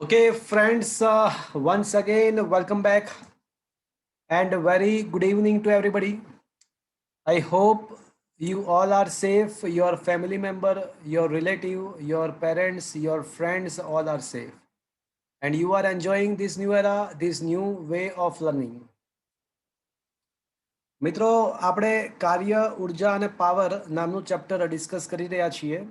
Okay, friends, once again, welcome back and a very good evening to everybody. I hope you all are safe, your family member, your relative, your parents, your friends, all are safe. And you are enjoying this new era, this new way of learning. મિત્રો આપણે કાર્ય ઉર્જા અને power નામનું chapter discuss કરી રહ્યા છીએ.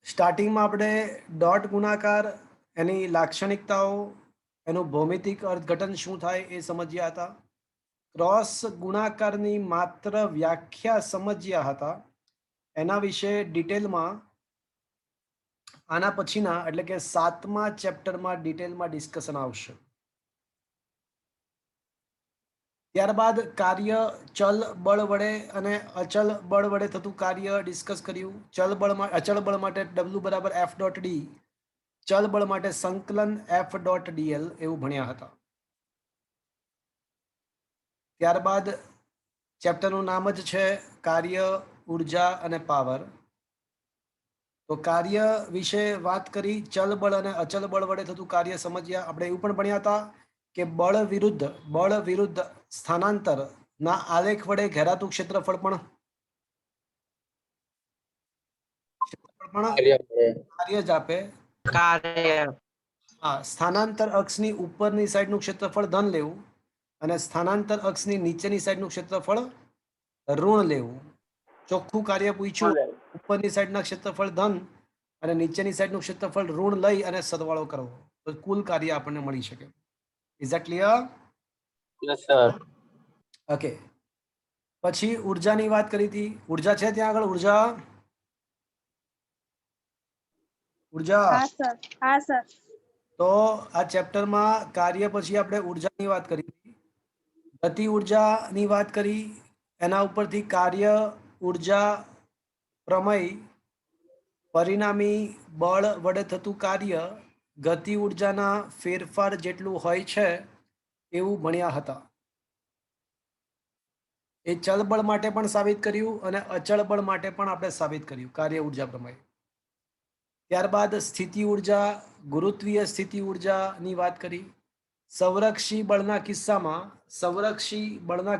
સ્ટાર્ટિંગમાં આપણે ડોટ ગુણાકાર, એની લાક્ષણિકતાઓ, એનું ભૌમિતિક અર્થઘટન શું થાય એ સમજ્યા હતા. ક્રોસ ગુણાકારની માત્ર વ્યાખ્યા સમજ્યા હતા. એના વિશે ડિટેલમાં આના પછીના એટલે કે 7મા ચેપ્ટરમાં ડિટેલમાં ડિસ્કશન આવશે. ત્યારબાદ કાર્ય ચલ બળ વડે અને અચલ બળ વડે થતું કાર્ય ડિસ્કસ કર્યું. અચળ બળ માટે W બરાબર F ડોટ ડી, ચલ બળ માટે સંકલન F ડોટ ડીએલ એવું ભણ્યા હતા. ત્યારબાદ ચેપ્ટરનું નામ જ છે કાર્ય ઉર્જા અને પાવર. તો કાર્ય વિશે વાત કરી, ચલ બળ અને અચલ બળ વડે થતું કાર્ય સમજ્યા. આપણે એવું પણ ભણ્યા હતા કે બળ વિરુદ્ધ સ્થાનાંતર ના આલેખ વડે ઘેરાતું ક્ષેત્રફળ પણ કાર્ય જ આપે. હા, સ્થાનાંતર અક્ષની ઉપરની સાઈડનું ક્ષેત્રફળ ધન લેવું અને સ્થાનાંતર અક્ષની નીચેની સાઈડનું ક્ષેત્રફળ ઋણ લેવું. ચોખ્ખું કાર્ય પૂછ્યું, ઉપરની સાઈડના ક્ષેત્રફળ ધન અને નીચેની સાઈડનું ક્ષેત્રફળ ઋણ લઈ અને સરવાળો કરવો, તો કુલ કાર્ય આપણને મળી શકે. Is that clear? Yes sir. Okay, પછી ઉર્જાની વાત કરી હતી. ઉર્જા છે ત્યાં આગળ? ઉર્જા હા સર. તો આ ચેપ્ટરમાં કાર્ય પછી આપણે ઉર્જાની વાત કરી હતી. ગતિ ઉર્જાની વાત કરી, એના ઉપરથી કાર્ય ઉર્જા પ્રમેય, પરિણામી બળ વડે થતું કાર્ય ગતિ ઉર્જાના ફેરફાર જેટલું હોય છે એવું ભણ્યા હતા. એ ચલ બળ માટે પણ સાબિત કર્યું અને અચળ બળ માટે પણ આપણે સાબિત કર્યું કાર્ય ઉર્જા પ્રમેય. ત્યારબાદ સ્થિતિ ઉર્જા, ગુરુત્વીય સ્થિતિ ઉર્જાની વાત કરી. સંરક્ષી બળના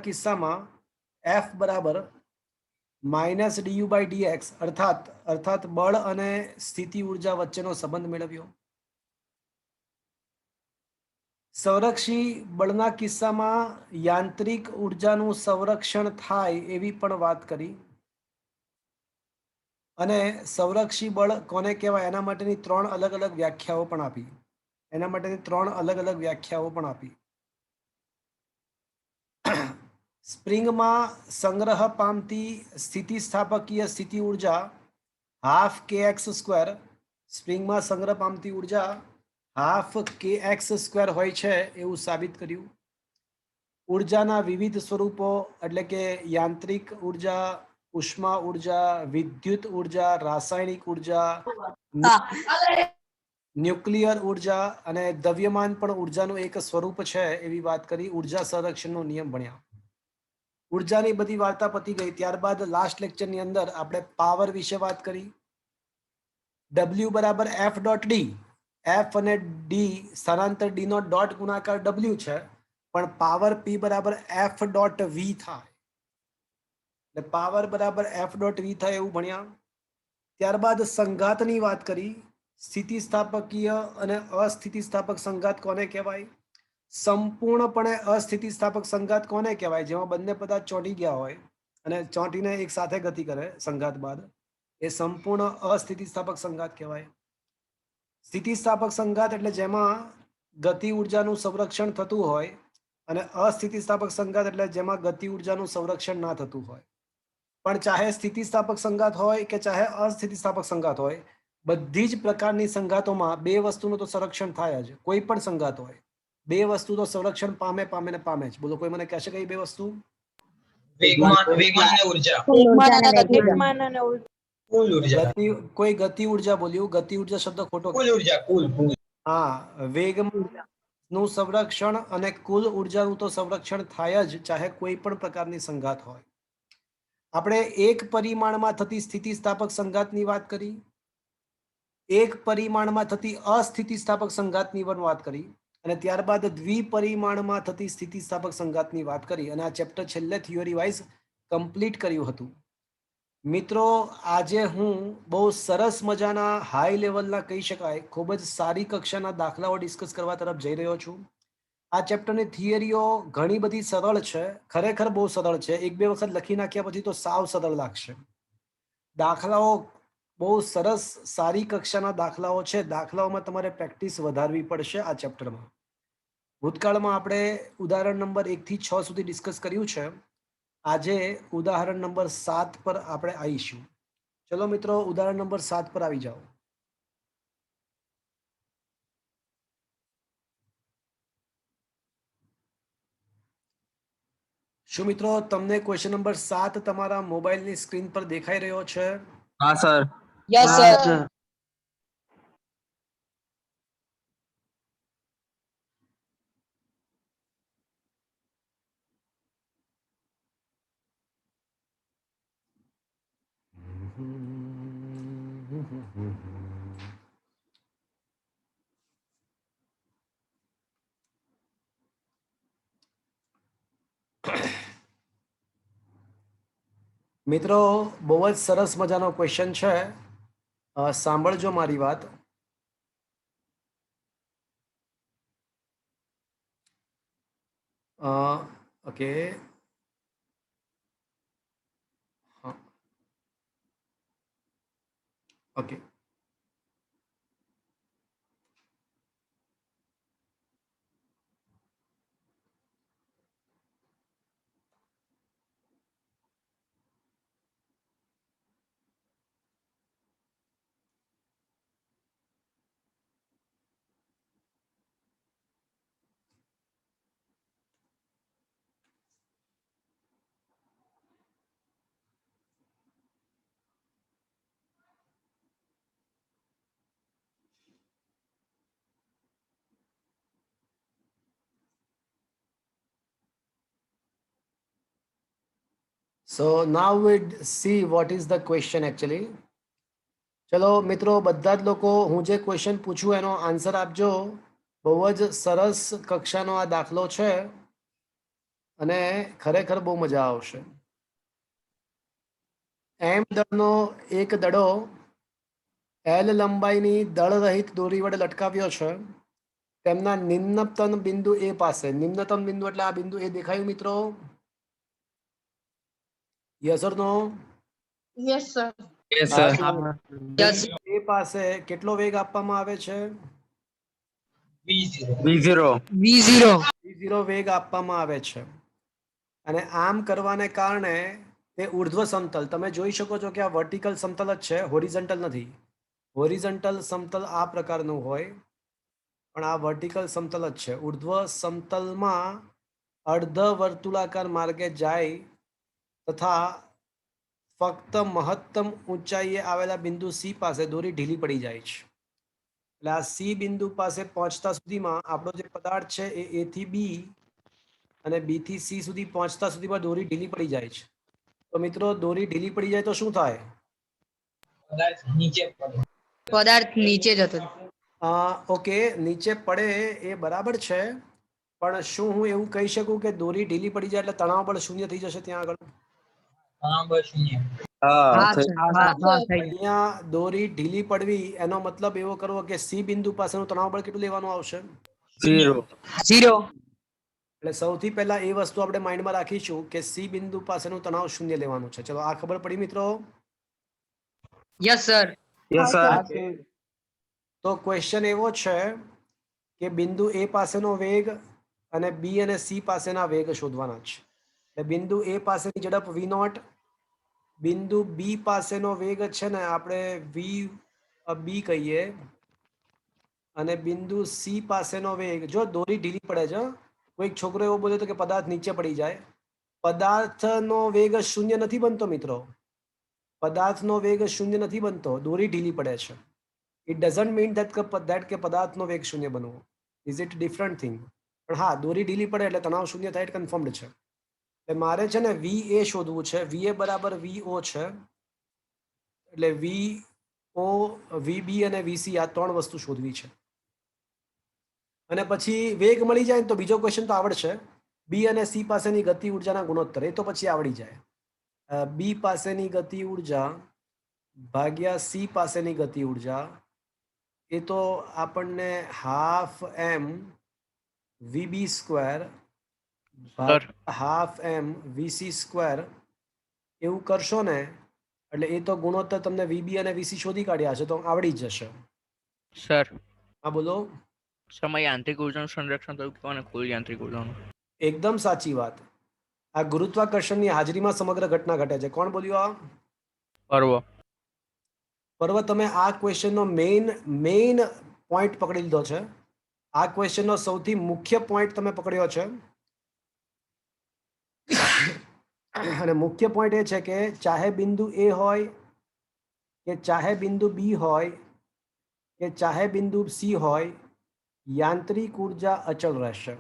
કિસ્સામાં F બરાબર માઇનસ ડીયુ બાય ડીએક્સ અર્થાત બળ અને સ્થિતિ ઉર્જા વચ્ચેનો સંબંધ મેળવ્યો. સંરક્ષી બળના કિસ્સામાં યાંત્રિક ઉર્જાનું સંરક્ષણ થાય એવી પણ વાત કરી. અને સંરક્ષી બળ કોને કહેવાય એના માટેની 3 અલગ અલગ વ્યાખ્યાઓ પણ આપી. સ્પ્રિંગમાં સંગ્રહ પામતી સ્થિતિસ્થાપકીય સ્થિતિ ઉર્જા હાફ kx², સ્પ્રિંગમાં સંગ્રહ પામતી ઉર્જા હાફ kx² હોય છે એવું સાબિત કર્યું. ઉર્જાના વિવિધ સ્વરૂપો એટલે કે યાંત્રિક ઉર્જા, ઉષ્મા ઉર્જા, વિદ્યુત ઉર્જા, રાસાયણિક ઉર્જા, ન્યુક્લિયર ઉર્જા અને દ્રવ્યમાન પણ ઉર્જાનું એક સ્વરૂપ છે એવી વાત કરી. ઉર્જા સંરક્ષણનો નિયમ ભણ્યા. ઉર્જાની બધી વાર્તા પતી ગઈ. ત્યારબાદ લાસ્ટ લેક્ચરની અંદર આપણે પાવર વિશે વાત કરી. W બરાબર F ડોટ ડી, F અને ડી સ્થાનાંતર ડી નો ડોટ ગુણાકાર W છે, પણ પાવર P બરાબર F ડોટ વી થાય. એટલે પાવર બરાબર F ડોટ વી થાય એવું ભણ્યા. ત્યારબાદ સંઘાતની વાત કરી. સ્થિતિસ્થાપકીય અને અસ્થિતિસ્થાપક સંઘાત કોને કહેવાય? સંપૂર્ણપણે અસ્થિતિસ્થાપક સંઘાત કોને કહેવાય? જેમાં બંને પદાર્થ ચોંટી ગયા હોય અને ચોંટીને એક સાથે ગતિ કરે સંઘાત બાદ, એ સંપૂર્ણ અસ્થિતિસ્થાપક સંઘાત કહેવાય. સ્થિતિસ્થાપક સંઘાત એટલે જેમાં ગતિ ઉર્જાનું સંરક્ષણ થતું હોય, અને અસ્થિતિસ્થાપક સંઘાત એટલે જેમાં ગતિ ઉર્જાનું સંરક્ષણ ના થતું હોય. પણ ચાહે સ્થિતિસ્થાપક સંઘાત હોય કે ચાહે અસ્થિતિસ્થાપક સંઘાત હોય, બધી જ પ્રકારની સંઘાતોમાં બે વસ્તુનું તો સંરક્ષણ થાય જ. કોઈ પણ સંઘાત હોય, બે વસ્તુ તો સંરક્ષણ પામે જ. બોલો, કોઈ મને કહેશે કઈ બે વસ્તુ? કોઈ ગતિ ઉર્જા બોલ્યું, ગતિ ઉર્જા શબ્દ ખોટો. હા, વેગનું સંરક્ષણ અને કુલ ઉર્જાનું તો સંરક્ષણ થાય જ, ચાહે કોઈ પણ પ્રકારની સંઘાત હોય. આપણે એક પરિમાણમાં થતી સ્થિતિસ્થાપક સંઘાતની વાત કરી. એક પરિમાણમાં થતી અસ્થિતિસ્થાપક સંઘાતની પણ વાત કરી અને ત્યારબાદ દ્વિપરિમાણમાં થતી સ્થિતિસ્થાપક સંઘાતની વાત કરી અને આ ચેપ્ટર છેલ્લે થિયોરી વાઇઝ કમ્પ્લીટ કર્યું હતું. મિત્રો આજે હું બહુ સરસ મજાના હાઈ લેવલના કહી શકાય ખૂબ જ સારી કક્ષાના દાખલાઓ ડિસ્કસ કરવા તરફ જઈ રહ્યો છું. આ ચેપ્ટરની થિયરીઓ ઘણી બધી સરળ છે, ખરેખર બહુ સરળ છે. એક બે વખત લખી નાખ્યા પછી તો સાવ સરળ લાગશે. દાખલાઓ બહુ સરસ સારી કક્ષાના દાખલાઓ છે. દાખલાઓમાં તમારે પ્રેક્ટિસ વધારવી પડશે. આ ચેપ્ટરમાં ભૂતકાળમાં આપણે ઉદાહરણ નંબર 1 થી 6 સુધી ડિસ્કસ કર્યું છે. આજે ઉદાહરણ નંબર 7 પર આપણે આવીશું. ચલો મિત્રો, ઉદાહરણ નંબર 7 પર આવી જાઓ. શું મિત્રો તમને ક્વેશ્ચન નંબર 7 તમારા મોબાઈલની સ્ક્રીન પર દેખાઈ રહ્યો છે? હા સર. Yes, sir. મિત્રો બહુ જ સરસ મજાનો ક્વેશ્ચન છે. સાંભળજો મારી વાત. ઓકે, હા, okay. So now we see what is the question actually. ચલો મિત્રો, બધા જ લોકો હું જે ક્વેશ્ચન પૂછું એનો આન્સર આપજો. બહુ જ સરસ કક્ષાનો આ દાખલો છે અને ખરેખર બહુ મજા આવશે. એમ દળનો એક દડો એલ લંબાઈની દળ રહિત દોરી વડે લટકાવ્યો છે. તેમના નિમ્નતમ બિંદુ એ પાસે, નિમ્નતમ બિંદુ એટલે આ બિંદુ એ દેખાયું મિત્રો? Yes or no? Yes, sir. Yes sir. Yes. એ પાસે કેટલો વેગ આપવામાં આવે છે? V0. V0. V0 વેગ આપવામાં આવે છે અને આમ કરવાને કારણે તે ઉર્ધ્વ સમતલ, તમે જોઈ શકો છો કે આ વર્ટિકલ સમતલ જ છે, હોરિઝોન્ટલ નથી. હોરિઝોન્ટલ સમતલ આ પ્રકારનું હોય પણ આ વર્ટિકલ સમતલ જ છે. ઉર્ધ્વ સમતલમાં અર્ધ વર્તુળાકાર માર્ગે જાય તથા ફક્ત મહત્તમ ઊંચાઈએ આવેલા બિંદુ સી પાસે દોરી ઢીલી પડી જાય છે. એટલે આ સી બિંદુ પાસે પહોંચતા સુધીમાં આપણો જે પદાર્થ છે એ એ થી બી અને બી થી સી સુધી પહોંચતા સુધીમાં દોરી ઢીલી પડી જાય છે. તો મિત્રો, દોરી ઢીલી પડી જાય તો શું થાય? પદાર્થ નીચે જતો. ઓકે, નીચે પડે એ બરાબર છે, પણ શું હું એવું કહી શકું કે દોરી ઢીલી પડી જાય એટલે તણાવ બળ શૂન્ય થઈ જશે ત્યાં આગળ? હા. અહીંયા દોરી ઢીલી પડવી એનો મતલબ એવો કરવો કે સી બિંદુ પાસેનું તણાવ બળ કેટલું લેવાનું આવશે? 0. 0. એટલે સૌથી પહેલા એ વસ્તુ આપણે માઇન્ડમાં રાખીશું કે સી બિંદુ પાસેનું તણાવ શૂન્ય લેવાનું છે. ચલો, આ ખબર પડી મિત્રો? Yes, sir. Yes sir. તો ક્વેશ્ચન એવો છે કે બિંદુ એ પાસેનો વેગ અને બી અને સી પાસેના વેગ શોધવાના છે. એટલે બિંદુ એ પાસેની ઝડપ v0, બિંદુ બી પાસેનો વેગ છે ને આપણે બી કહીએ, અને બિંદુ સી પાસેનો વેગ, જો દોરી ઢીલી પડે છે, કોઈક છોકરો એવો બોલ્યો કે પદાર્થ નીચે પડી જાય, પદાર્થનો વેગ શૂન્ય નથી બનતો મિત્રો. પદાર્થનો વેગ શૂન્ય નથી બનતો, દોરી ઢીલી પડે છે. ઇટ ડઝન્ટ મીન ધેટ કે પદાર્થનો વેગ શૂન્ય બનવો. Is it different thing? પણ હા, દોરી ઢીલી પડે એટલે તણાવ શૂન્ય થાય, કન્ફર્મ્ડ છે. એટલે મારે છે ને વી એ શોધવું છે. વી એ બરાબર વીઓ છે. એટલે વી ઓ વીબી અને વીસી આ 3 વસ્તુ શોધવી છે. અને પછી વેગ મળી જાય ને તો બીજો ક્વેશ્ચન તો આવડશે. બી અને સી પાસેની ગતિ ઉર્જાના ગુણોત્તર એ તો પછી આવડી જાય. બી પાસેની ગતિ ઉર્જા ભાગ્યા સી પાસેની ગતિ ઉર્જા એ તો આપણને half M VB square sir half M VC square એવું કરશો ને એટલે એ તો ગુણોત્તર તમને વીબી અને વીસી શોધી કાઢ્યા છે તો આવડી જ જશે. સર હા બોલો. સમય યાંત્રિક ઉર્જાનું સંરક્ષણ થયું અને કુલ યાંત્રિક ઉર્જાનું. એકદમ સાચી વાત. આ ગુરુત્વાકર્ષણની હાજરીમાં સમગ્ર ઘટના ઘટે છે. કોણ બોલ્યું આ? પર્વ. પર્વ, તમે આ ક્વેશ્ચનનો મેઇન પોઈન્ટ પકડી લીધો છે. આ ક્વેશ્ચનનો સૌથી મુખ્ય પોઈન્ટ તમે પકડ્યો છે. અને મુખ્ય પોઈન્ટ એ છે કે ચાહે બિંદુ એ હોય કે ચાહે બિંદુ બી હોય કે ચાહે બિંદુ સી હોય, યાંત્રિક ઉર્જા અચળ રહેશે.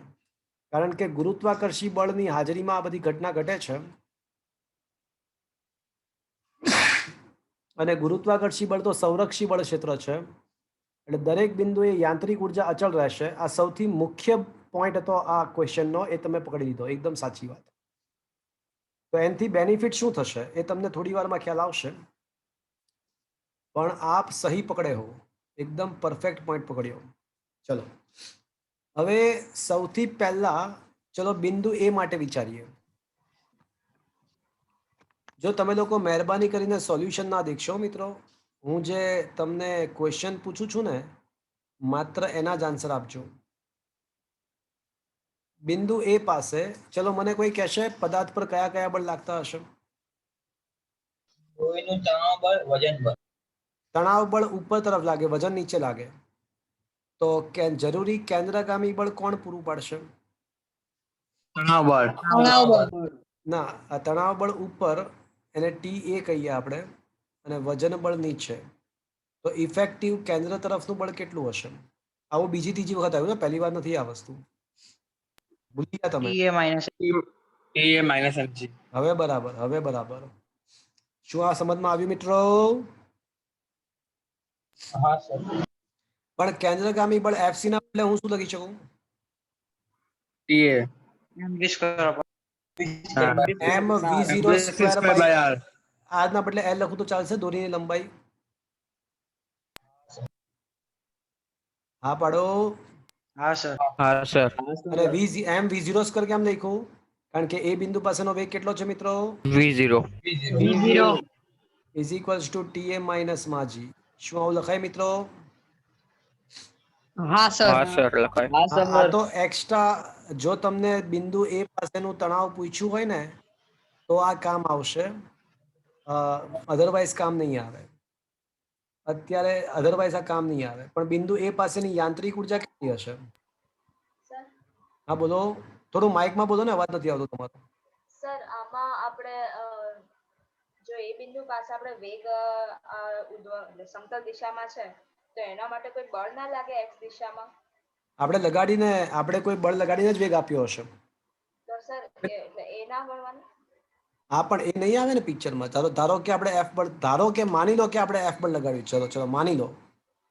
કારણ કે ગુરુત્વાકર્ષી બળની હાજરીમાં આ બધી ઘટના ઘટે છે. અને ગુરુત્વાકર્ષી બળ તો સંરક્ષી બળ ક્ષેત્ર છે એટલે દરેક બિંદુએ યાંત્રિક ઉર્જા અચળ રહેશે. આ સૌથી મુખ્ય પોઈન્ટ હતો આ ક્વેશ્ચનનો, એ તમે પકડી લીધો. એકદમ સાચી વાત. તો એનાથી બેનિફિટ શું થશે એ તમને થોડી વારમાં ખ્યાલ આવશે. પણ આપ સહી પકડે હો, એકદમ પરફેક્ટ પોઈન્ટ પકડ્યો. ચલો હવે સૌથી પહેલા ચલો બિંદુ એ માટે વિચારીએ. જો તમે લોકો મહેરબાની કરીને સોલ્યુશન ના દેખશો મિત્રો, હું જે તમને ક્વેશ્ચન પૂછું છું ને માત્ર એના જ આન્સર આપજો. બિંદુ એ પાસે ચલો મને કોઈ કહેશે પદાર્થ પર કયા કયા બળ લાગતા હશે? લોહીનું તણાવ બળ, વજન બળ. તણાવ બળ ઉપર તરફ લાગે, વજન નીચે લાગે. તો જરૂરી કેન્દ્રગામી બળ કોણ પૂરું પાડશે? તણાવ બળ. તણાવ બળ. ના, આ તણાવ બળ ઉપર, એને ટી એ કહીએ આપણે, અને વજન બળ નીચે. તો ઇફેક્ટિવ કેન્દ્ર તરફનું બળ કેટલું હશે? આવું બીજી ત્રીજી વખત આવ્યું ને, પહેલી વાર નથી આ વસ્તુ. ભૂલી ગયા તમે? ટી એ માઇનસ એમજી. હવે બરાબર, હવે બરાબર. શું આ સમજમાં આવ્યું મિત્રો? હા સર. પણ કેન્દ્રગામી બળ એફસી ના બદલે હું શું લખી શકું? ટીએ એમ વી ઝીરો સ્ક્વેર બાય આરના બદલે એલ લખું તો ચાલશે? દોરીની લંબાઈ. હા પાડો. હા સર. અને એમ વી ઝીરો સ્ક્વેર કેમ લખ્યું? કારણ કે એ બિંદુ પાસેનો વેગ કેટલો છે મિત્રો? V0. V0. Is equals two T A minus માજી. શું આવું લખાય મિત્રો? હા સર. હા સર લખાય. આ તો એક્સ્ટ્રા, જો તમને બિંદુ એ પાસેનું તણાવ પૂછ્યું હોય ને તો આ કામ આવશે, અધરવાઇઝ કામ નહીં આવે. અત્યારે અધરવાઇઝ આ કામ નહીં આવે. પણ બિંદુ એ પાસેની યાંત્રિક ઉર્જા કેટલી હશે? સર હા બોલો. થોડું માઇકમાં બોલો ને, અવાજ નથી આવતો તમારો. સર આમાં આપણે જો એ બિંદુ પાસે આપણે વેગ એટલે સમતલ દિશામાં છે તો એના માટે કોઈ બળ ના લાગે એક્સ દિશામાં? આપણે કોઈ બળ લગાડીને જ વેગ આપ્યો હશે. તો સર એટલે એ ના મળવાનું? હા પણ એ નહીં આવે ને પિક્ચરમાં. ધારો કે આપણે એફ બળ, ધારો કે માની લો કે આપણે એફ બળ લગાડ્યું. ચલો માની લો,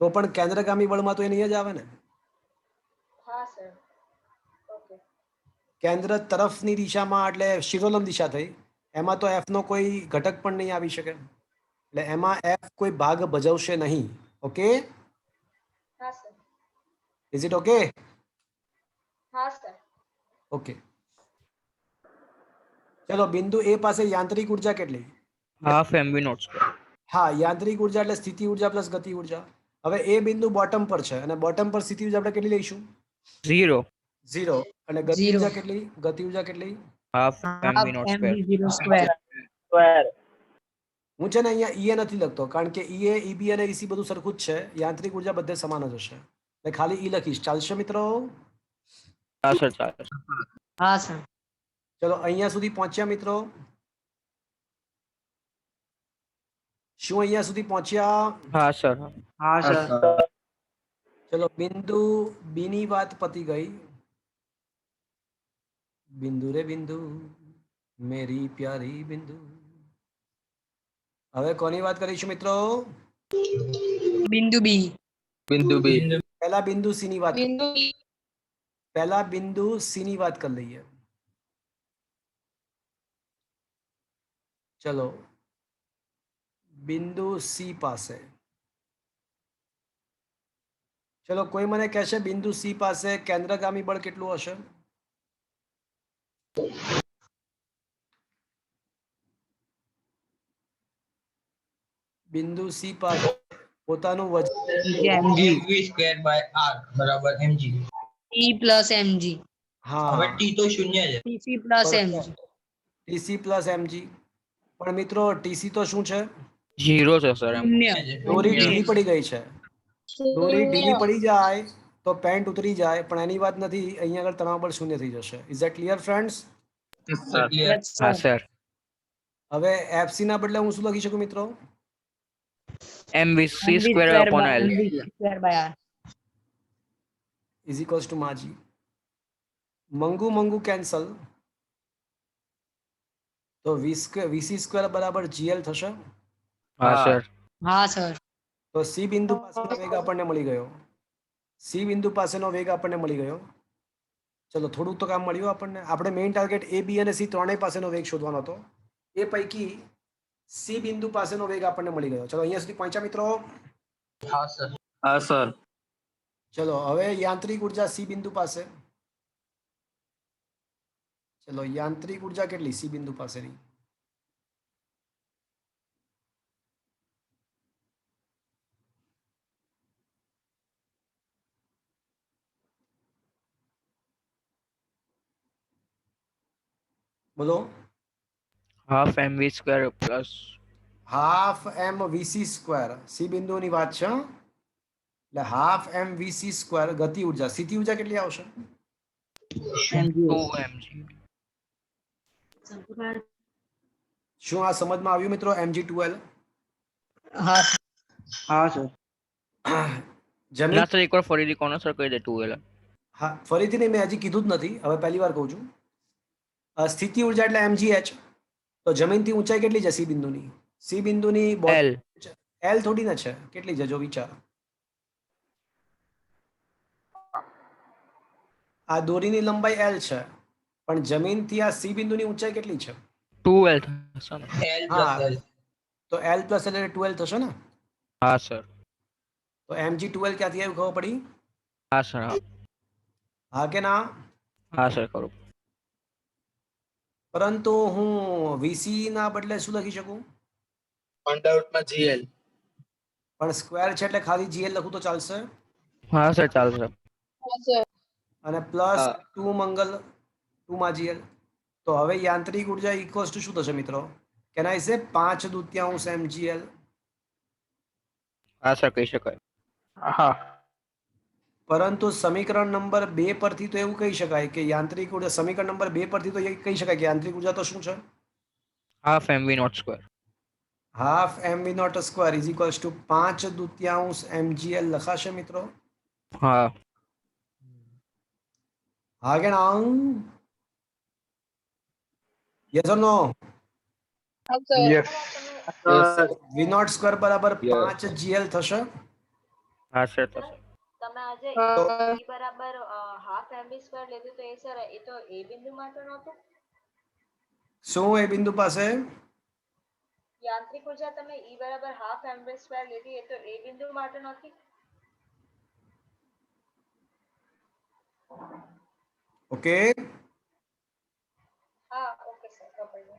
તો પણ કેન્દ્રગામી બળમાં તો એ નહીં જ આવે ને. હા સર. ઓકે. કેન્દ્ર તરફની દિશામાં એટલે શિરોલંબ દિશા થઈ, એમાં તો એફ નો કોઈ ઘટક પણ નહીં આવી શકે. એટલે એમાં એફ કોઈ ભાગ ભજવશે નહીં. ઓકે, હા સર. Is it okay? હા સર. ઓકે, ચલો બિંદુ એ પાસે યાંત્રિક ઉર્જા કેટલી? Half mv0 square. હા, યાંત્રિક ઉર્જા એટલે સ્થિતિ ઉર્જા પ્લસ ગતિ ઉર્જા. હવે એ બિંદુ બોટમ પર છે અને બોટમ પર સ્થિતિ ઉર્જા આપણે કેટલી લઈશું? 0. 0. અને ગતિ Zero. ઉર્જા કેટલી? ગતિ ઉર્જા કેટલી? Half half mv0 square. mv0 square. હું છે ને અહીંયા ઈએ નથી લખતો, કારણ કે ઈએ, ઈબી અને ઈસી બધું સરખું જ છે. યાંત્રિક ઉર્જા બધે સમાન જ હશે. એટલે ખાલી ઈ લખીશ. ચાલશે મિત્રો? હા સર ચાલે. હા સર. ચલો અહીંયા સુધી પહોંચ્યા મિત્રો? શું અહીંયા સુધી પહોંચ્યા? હા સર. હા સર. ચલો બિંદુ બી ની વાત પતી ગઈ. બિંદુ રે બિંદુ, મેરી પ્યારી બિંદુ. હવે કોની વાત કરીશું મિત્રો? બિંદુ બી. બિંદુ બી. પહેલા બિંદુ સી ની વાત બિંદુ પહેલા બિંદુ સી ની વાત કરી લઈએ. ચલો બિંદુ સી પાસે, ચલો કોઈ મને કહેશે બિંદુ સી પાસે કેન્દ્રગામી બળ કેટલું હશે? બિંદુ સી પાસે પોતાનું વજન MG mv square by r બરાબર mg. ટી પ્લસ એમજી હા હવે t તો શૂન્ય છે. TC plus MG TC plus MG. પણ મિત્રો ટીસી તો શું છે? 0 છે સર એમ. શૂન્ય દોરી શૂન્ય. ઢીલી પડી ગઈ છે. દોરી ઢીલી પડી જાય તો પેન્ટ ઉતરી જાય, પણ એની વાત નથી. અહીંયા આગળ તણાવ બળ શૂન્ય થઈ જશે. Is that clear friends? Sir. Clear. Yes, હા sir. સર. હવે એફસી ના બદલે હું શું લખી શકું મિત્રો? mv c MV square square upon by l. MV square by R. Is equals two માજી. મંગુ મંગુ કેન્સલ, તો વીસી સ્ક્વેર બરાબર જીએલ થશે. હા સર. હા સર. તો સી બિંદુ પાસેનો વેગ આપણને મળી ગયો. સી બિંદુ પાસેનો વેગ આપણને મળી ગયો. ચલો થોડુંક તો કામ મળ્યું આપણને. આપણે મેઇન ટાર્ગેટ એ બી અને સી ત્રણેય પાસેનો વેગ શોધવાનો હતો. એ પૈકી સી બિંદુ પાસેનો વેગ આપણને મળી ગયો. ચલો અહીંયા સુધી પહોંચ્યા મિત્રો? હા સર. હા સર. ચલો હવે યાંત્રિક ઉર્જા સી બિંદુ પાસે. ચલો યાંત્રિક ઉર્જા કેટલી સી બિંદુ પાસેની? બોલો. Half mv square plus half M VC square C બિંદુની વાત છે, હં? એટલે હાફ એમ વીસી સ્ક્વેર ગતિ ઉર્જા. સ્થિતિ ઉર્જા કેટલી આવશે? 2 mg. શું આ સમજમાં આવ્યું મિત્રો? mg2l. હા હા સર. જમીન ના સર એકવાર ફરીથી કોનો સર કહી દે 2l. હા ફરીથી નહીં, મેં હજી કીધું જ નથી, હવે પહેલી વાર કહું છું. સ્થિતિ ઉર્જા એટલે mgh. તો જમીનથી ઊંચાઈ કેટલી છે સી બિંદુની? સી બિંદુની l. એલ થોડી ના છે, કેટલી છે જો વિચાર. આ દોરીની લંબાઈ એલ છે, પણ જમીનથી આ સી બિંદુની ઊંચાઈ કેટલી છે? 2l થશે ને? l હા plus l. તો એલ પ્લસ એટલે 12 થશે ને? હા સર. તો mg12 ક્યાંથી આવ્યું ખબર પડી? હા સર. હા કે ના? હા સર કરું. પરંતુ હું વીસી ના બદલે શું લખી શકું? અંડરરૂટમાં જીએલ. પણ સ્ક્વેર છે એટલે ખાલી જીએલ લખું તો ચાલશે? હા સર ચાલશે. અને પ્લસ હા. 2 મંગલ 2 માં જીએલ. તો હવે યાંત્રિક ઉર્જા ઇક્વલ્સ ટુ શું થશે મિત્રો? કેન આઈ સે 5/2 mgl? હા સર કહી શકાય. હા. પરંતુ સમીકરણ નંબર 2 પરથી તો એવું કહી શકાય કે યાંત્રિક ઉર્જા, સમીકરણ નંબર 2 પરથી તો એ કહી શકાય કે યાંત્રિક ઉર્જા તો શું છે? Half mv not square. Half M V not square is equals to 5/2 mgl લખાશે મિત્રો? હા. હા કે ના? Yes or no? Yes. V not square બરાબર Yes. 5gl થશે. હા સર થશે. તમે આજે તો ઈ બરાબર હાફ એમબી સ્ક્વેર લીધું તો એ સર એ તો એ બિંદુ માટે નહોતું? શું એ બિંદુ પાસે? યાંત્રિક ઉર્જા તમે ઈ બરાબર હાફ એમબી સ્ક્વેર લીધી એ તો એ બિંદુ માટે નહોતી? ઓકે હા ઓકે સર ખબર છે.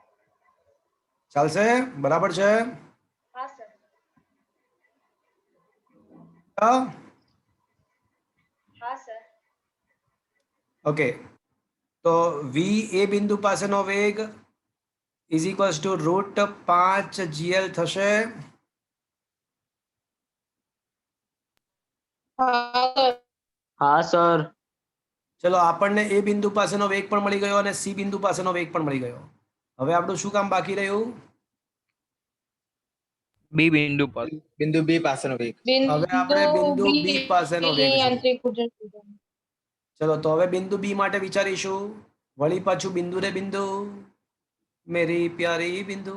ચાલશે? બરાબર છે? હા સર. હા સર. ઓકે, તો વી એ બિંદુ પાસેનો વેગ ઇઝ ઇક્વલ્સ ટુ √5gl થશે. હા સર. ચલો આપણને એ બિંદુ પાસેનો વેગ પણ મળી ગયો અને સી બિંદુ પાસેનો વેગ પણ મળી ગયો. હવે આપણું શું કામ બાકી રહ્યું? બી બિંદુ પર. બિંદુ બી પાસેનો વેગ. હવે આપણે બિંદુ બી પાસેનો વેગ શોધીએ. ચલો તો હવે બિંદુ બી માટે વિચારીશું. વળી પાછું બિંદુ રે બિંદુ, મેરી પ્યારી બિંદુ.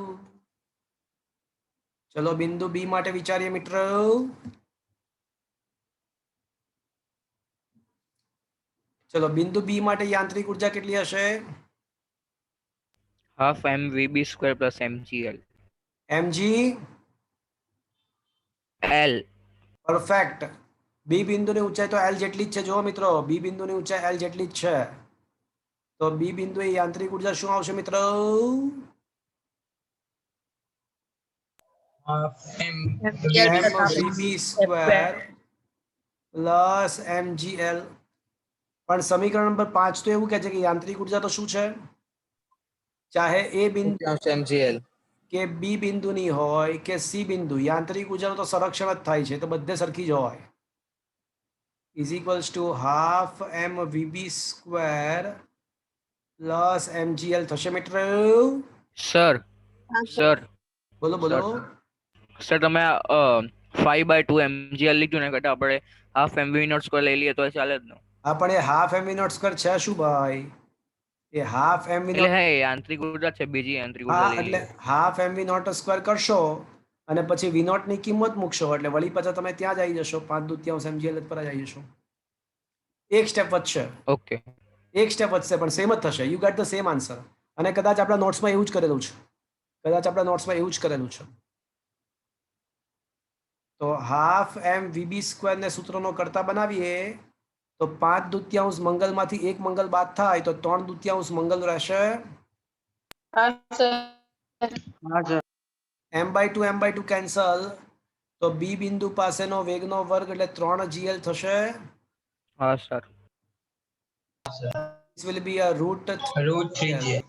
ચલો બિંદુ બી માટે વિચારીએ મિત્રો. ચલો બિંદુ બી માટે યાંત્રિક ઉર્જા કેટલી હશે? Half mvb square plus mgl. mg l. Perfect. B બિંદુની ઊંચાઈ તો એલ જેટલી જ છે. જુઓ મિત્રો, બી બિંદુની ઊંચાઈ એલ જેટલી જ છે. તો બી બિંદુએ યાંત્રિક ઉર્જા શું આવશે મિત્રો? mvb square plus mgl. પણ સમીકરણ નંબર 5 તો એવું કહે છે કે યાંત્રિક ઉર્જા તો શું છે? ચાહે એ બિંદુ તૃતીયાંશ mgl. કે બી બિંદુની હોય કે સી બિંદુ, યાંત્રિક ઉર્જાનું તો સંરક્ષણ જ થાય છે, તો બધે સરખી જ હોય. Is equals to half M VB square plus mgl થશે મિત્રો. સર સર બોલો બોલો. સર તમે 5/2 mgl લીધું ને કરતા આપણે હાફ mv નોટ સ્ક્વેર લઈ લઈએ તો ચાલે જ ને? હા પણ એ half M V not square છે શું ભાઈ? એ હાફ એમ વી એટલે નોટ, હા એ યાંત્રિક ઉર્જા છે, બીજી યાંત્રિક ઉર્જા હા લઈ એટલે લઈએ. Half M V not square કરશો અને પછી વી નોટ ની કિંમત મૂકશો એટલે વળી પાછા તમે ત્યાં જ આવી જશો, 5/2 mgl પર જ આવી જશો. એક સ્ટેપ વધશે, ઓકે. એક સ્ટેપ વધશે પણ સેમ જ થશે. You get the same answer. અને કદાચ આપણા નોટ્સમાં એવું જ કરેલું છે, કદાચ આપણા નોટ્સમાં એવું જ કરેલું છે. તો હાફ એમ વીબી સ્ક્વેર ને સૂત્રનો કરતા બનાવીએ તો 5/2 મંગલમાંથી એક મંગલ બાદ થાય તો 3/2 મંગલ રહેશે. હા સર. m/2 cancel. તો બી બિંદુ પાસેનો વેગનો વર્ગ એટલે 3gl થશે. હા sir. This will be a root √3 gl.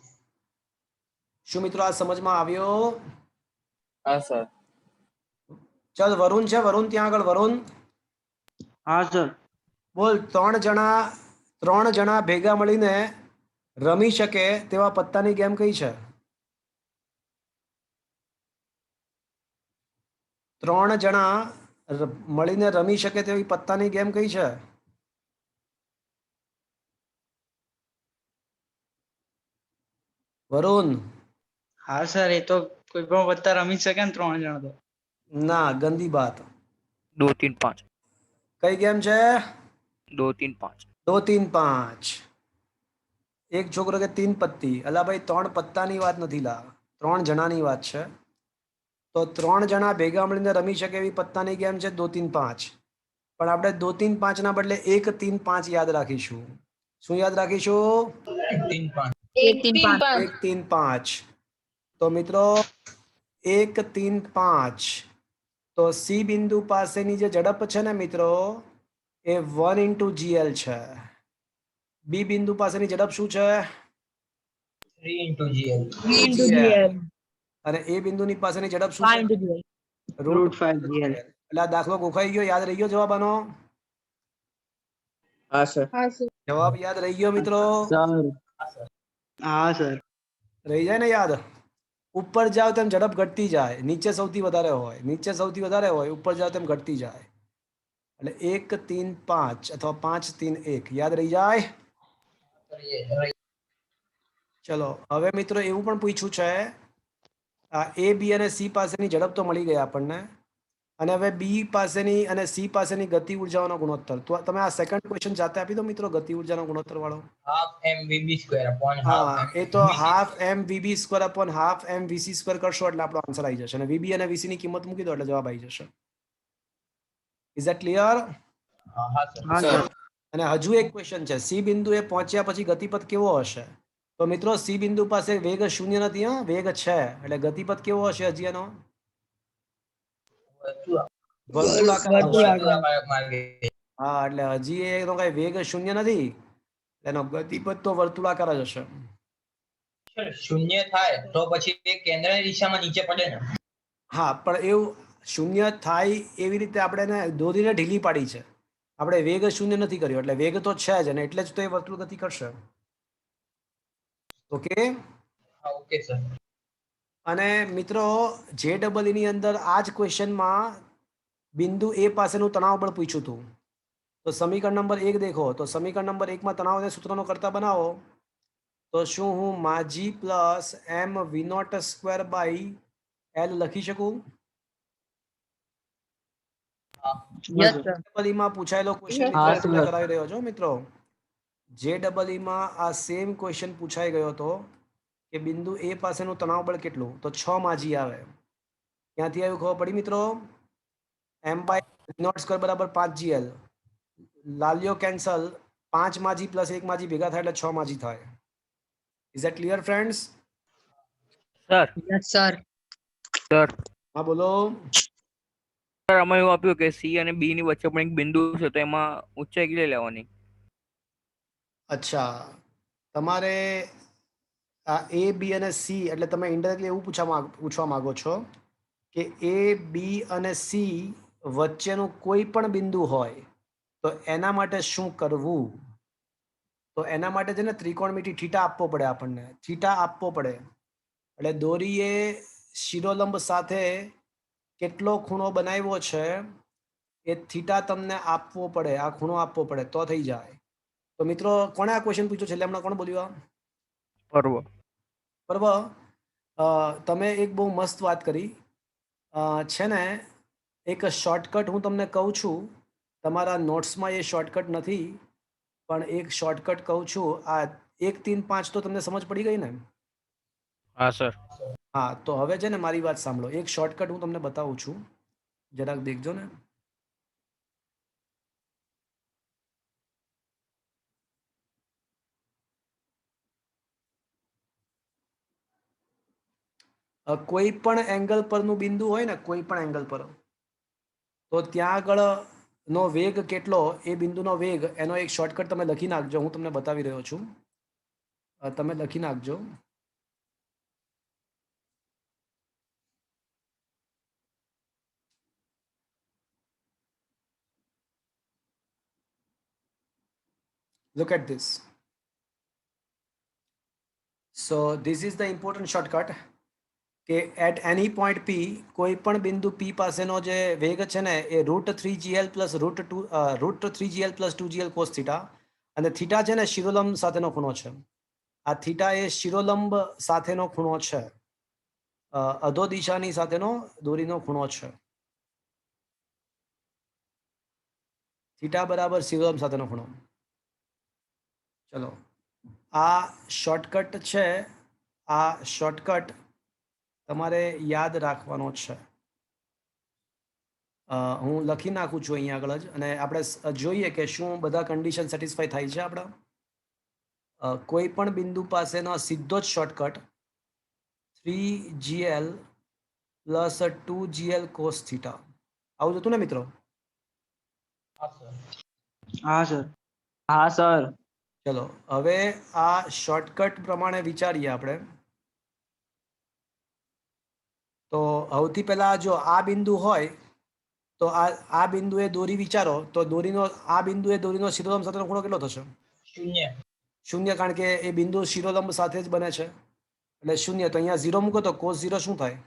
શું મિત્રો આ સમજમાં આવ્યો? હા સર. ચાલ વરુણ છે, વરુણ ત્યાં આગળ. વરુણ હા સર. બોલ, 3 જણા ભેગા મળીને રમી શકે તેવા પત્તાની ગેમ કઈ છે? 3 જણા મળીને રમી શકે તેવી પત્તાની ગેમ કઈ છે? વરુણ હા સર, એ તો કોઈ પણ પત્તા રમી શકે ને 3 જણ તો. ના, ગંદી બાત. 2 3 5. કઈ ગેમ છે? 2 3 5. 2 3 5. એક છોકરો કે 3 પત્તી. અલા ભાઈ 3 પત્તાની વાત નથી લા, 3 જણાની વાત છે. તો 3 જણા ભેગા મળીને રમી શકે એવી પત્તાની ગેમ છે 2 3 5. પણ આપણે 2 3 5 ના બદલે 1 3 5 યાદ રાખીશું. શું યાદ રાખીશું? 3 5. 1 3 5. તો મિત્રો 1 3 5. તો સી બિંદુ પાસેની જે ઝડપ છે ને મિત્રો એ 1 × GL છે. બી બિંદુ પાસેની ઝડપ શું છે? 3 × gl. GL. અને એ બિંદુની પાસેની ઝડપ શું છે? √5gl. એટલે આ દાખલો ગોખાઈ ગયો? યાદ રહી ગયો જવાબ આનો? હા સર. જવાબ યાદ રહી ગયો મિત્રો? હા સર. રહી જાય ને યાદ? ઉપર જાવ તેમ ઝડપ ઘટતી જાય, નીચે સૌથી વધારે હોય, નીચે સૌથી વધારે હોય, ઉપર જાવ તેમ ઘટતી જાય. એટલે 1 3 5 અથવા 5 3 1 યાદ રહી જાય. ચલો હવે મિત્રો એવું પણ પૂછ્યું છે, આ એ બી અને સી પાસેની ઝડપ તો મળી ગઈ આપણને, અને હવે બી પાસેની અને સી પાસેની ગતિ ઉર્જાઓનો ગુણોત્તર. તો તમે આ સેકન્ડ ક્વેશ્ચન જાતે આપી દો મિત્રો, ગતિ ઉર્જાનો ગુણોત્તર વાળો. હાફ mvb સ્ક્વેર અપોન હા, હાફ એ તો half M VB square upon half M VC square કરશો એટલે આપણો આન્સર આવી જશે, અને વીબી અને વીસી ની કિંમત મૂકી દો એટલે જવાબ આવી જશે. Is that clear? હા સર. હા સર. સર. અને હજુ એક ક્વેશ્ચન છે, સી બિંદુએ પહોંચ્યા પછી ગતિપથ કેવો હશે? તો મિત્રો સી બિંદુ પાસે વેગ 0 નથી, હા વેગ છે, એટલે ગતિપથ કેવો હશે હજી એનો? વર્તુળાકાર હશે. વર્તુળાકાર માર્ગે. હા, એટલે હજી એનો કઈ વેગ 0 નથી, એનો ગતિપથ તો વર્તુળાકાર જ હશે. શૂન્ય થાય તો પછી એ કેન્દ્રની દિશામાં નીચે પડે ને? હા, પણ એવું 0 થાય એવી રીતે આપણે એને દોરીને ઢીલી પાડી છે, આપણે વેગ 0 નથી કર્યો, એટલે વેગ તો છે જ, અને એટલે જ તો એ વર્તુળ ગતિ કરશે. ઓકે. હા, ઓકે સર. અને મિત્રો JEE ની અંદર આ જ ક્વેશ્ચનમાં બિંદુ એ પાસેનું તણાવ બળ પૂછ્યું હતું. તો સમીકરણ નંબર 1 દેખો, તો સમીકરણ નંબર 1 માં તણાવને સૂત્રનો કરતા બનાવો તો શું હું માજી plus M V not square by L લખી શકું? Yes sir. માં પૂછાયેલો ક્વેશ્ચન હા, તમને sir. કરાવી રહ્યો છો મિત્રો. JEE માં આ સેમ ક્વેશ્ચન પૂછાઈ ગયો હતો કે બિંદુ A પાસેનું તણાવ બળ કેટલું, તો 6 માજી આવે. ક્યાંથી આવ્યું ખબર પડી મિત્રો? m/0² બરાબર 5gl. લાલ્યો કેન્સલ, 5 માજી પ્લસ 1 માજી ભેગા થાય એટલે 6 માજી થાય. Is that clear friends? Sir yes sir. Sir હા બોલો. સર અમે એવું આપ્યું કે સી અને બી ની વચ્ચે પણ એક બિંદુ છે, તો એમાં ઊંચાઈ કેટલી લેવાની? અચ્છા, તમારે આ A, B અને C એટલે તમે ઇન્ડાયરેક્ટલી એવું પૂછવા માંગો છો કે A, B અને C વચ્ચેનું કોઈ પણ બિંદુ હોય તો એના માટે શું કરવું? તો એના માટે છે ને ત્રિકોણમિતિ થીટા આપવો પડે, આપણને થીટા આપવો પડે. એટલે દોરીએ શિરોલંબ સાથે કેટલો ખૂણો બનાવ્યો છે એ થીટા તમને આપવો પડે, આ ખૂણો આપવો પડે તો થઈ જાય. તો મિત્રો કોણે આ ક્વેશ્ચન પૂછ્યો છેલ્લે હમણાં કોણ બોલ્યું? પર્વ. બરાબર. તમે એક બહુ મસ્ત વાત કરી. છે ને એક શોર્ટકટ હું તમને કહું છું, તમારા નોટ્સમાં એ શોર્ટકટ નથી, પણ એક શોર્ટકટ કહું છું. આ 1 3 5 તો તમને સમજ પડી ગઈ ને? હા સર. હા, તો હવે છે ને મારી વાત સાંભળો. એક શોર્ટકટ હું તમને બતાવું છું, જરાક દેખજો ને. કોઈ પણ એંગલ પરનું બિંદુ હોય ને, કોઈ પણ એંગલ પર, તો ત્યાં આગળ નો વેગ કેટલો, એ બિંદુનો વેગ, એનો એક શોર્ટકટ તમે લખી નાખજો. હું તમને બતાવી રહ્યો છું, તમે લખી નાખજો. Look at this. So this is the important shortcut કે at any point P, કોઈ પણ બિંદુ P પાસેનો જે વેગ છે ને એ √3gl plus √3gl plus 2gl cos theta, અને થીટા છે ને શિરોલંબ સાથેનો ખૂણો છે. આ થીટા એ શિરોલંબ સાથેનો ખૂણો છે, અધો દિશાની સાથેનો દોરીનો ખૂણો છે. થીટા બરાબર શિરોલંબ સાથેનો ખૂણો. ચલો, આ શોર્ટકટ છે, આ શોર્ટકટ તમારે યાદ રાખવાનો છે. હું લખી નાખું છું અહીંયા આગળ જ, અને આપણે જોઈએ કે શું બધા કન્ડિશન સેટિસ્ફાઈ થાય છે આપણા. કોઈ પણ બિંદુ પાસેનો સીધો જ shortcut 3gl plus 2gl cos theta આવું હતું ને મિત્રો? હા સર. હા સર. ચલો હવે આ શોર્ટકટ પ્રમાણે વિચારીએ આપણે. તો સૌથી પહેલા જો આ બિંદુ હોય તો આ બિંદુએ દોરી વિચારો, તો દોરીનો આ બિંદુએ દોરીનો શિરોલંબ સાથેનો ખૂણો કેટલો થશે? 0. 0, કારણ કે એ બિંદુ શિરોલંબ સાથે જ બને છે એટલે 0. તો અહીંયા 0 મૂકો તો cos 0 શું થાય?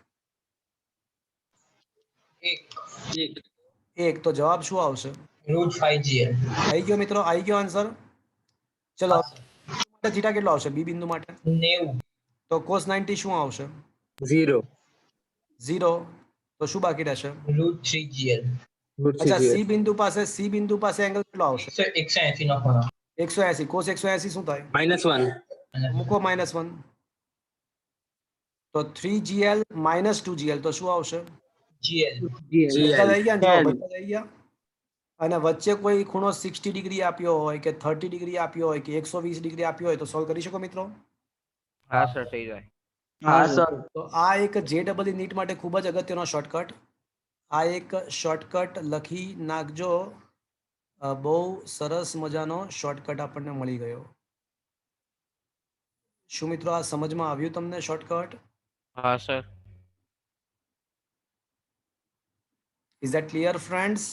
1. 1. તો જવાબ શું આવશે? √5gl. આવી ગયો મિત્રો, આવી ગયો આન્સર. ચલો હા, sir. થીટા કેટલો આવશે બી બિંદુ માટે? 90. તો cos 90 શું આવશે? 0. 0. તો શું બાકી રહેશે? √3gl. અચ્છા, સી બિંદુ પાસે એંગલ કેટલો આવશે? 180 નો ખૂણો. 180. cos 180 શું થાય? -1. મૂકો -1. તો 3gl - 2gl તો શું આવશે? gl. બધા થઈ ગયા ને? જો L. બધા થઈ ગયા. અને વચ્ચે કોઈ ખૂણો 60 ડિગ્રી આપ્યો હોય કે 30 ડિગ્રી આપ્યો હોય કે 120 ડિગ્રી આપ્યો હોય તો સોલ્વ કરી શકો મિત્રો? હા સર, થઈ જાય. હા સર. તો આ એક JEE નીટ માટે ખૂબ જ અગત્યનો શોર્ટકટ. આ એક શોર્ટકટ લખી નાખજો. બહુ સરસ મજાનો શોર્ટકટ આપણને મળી ગયો. શું મિત્રો આ સમજમાં આવ્યું તમને શોર્ટકટ? હા sir. Is that clear friends?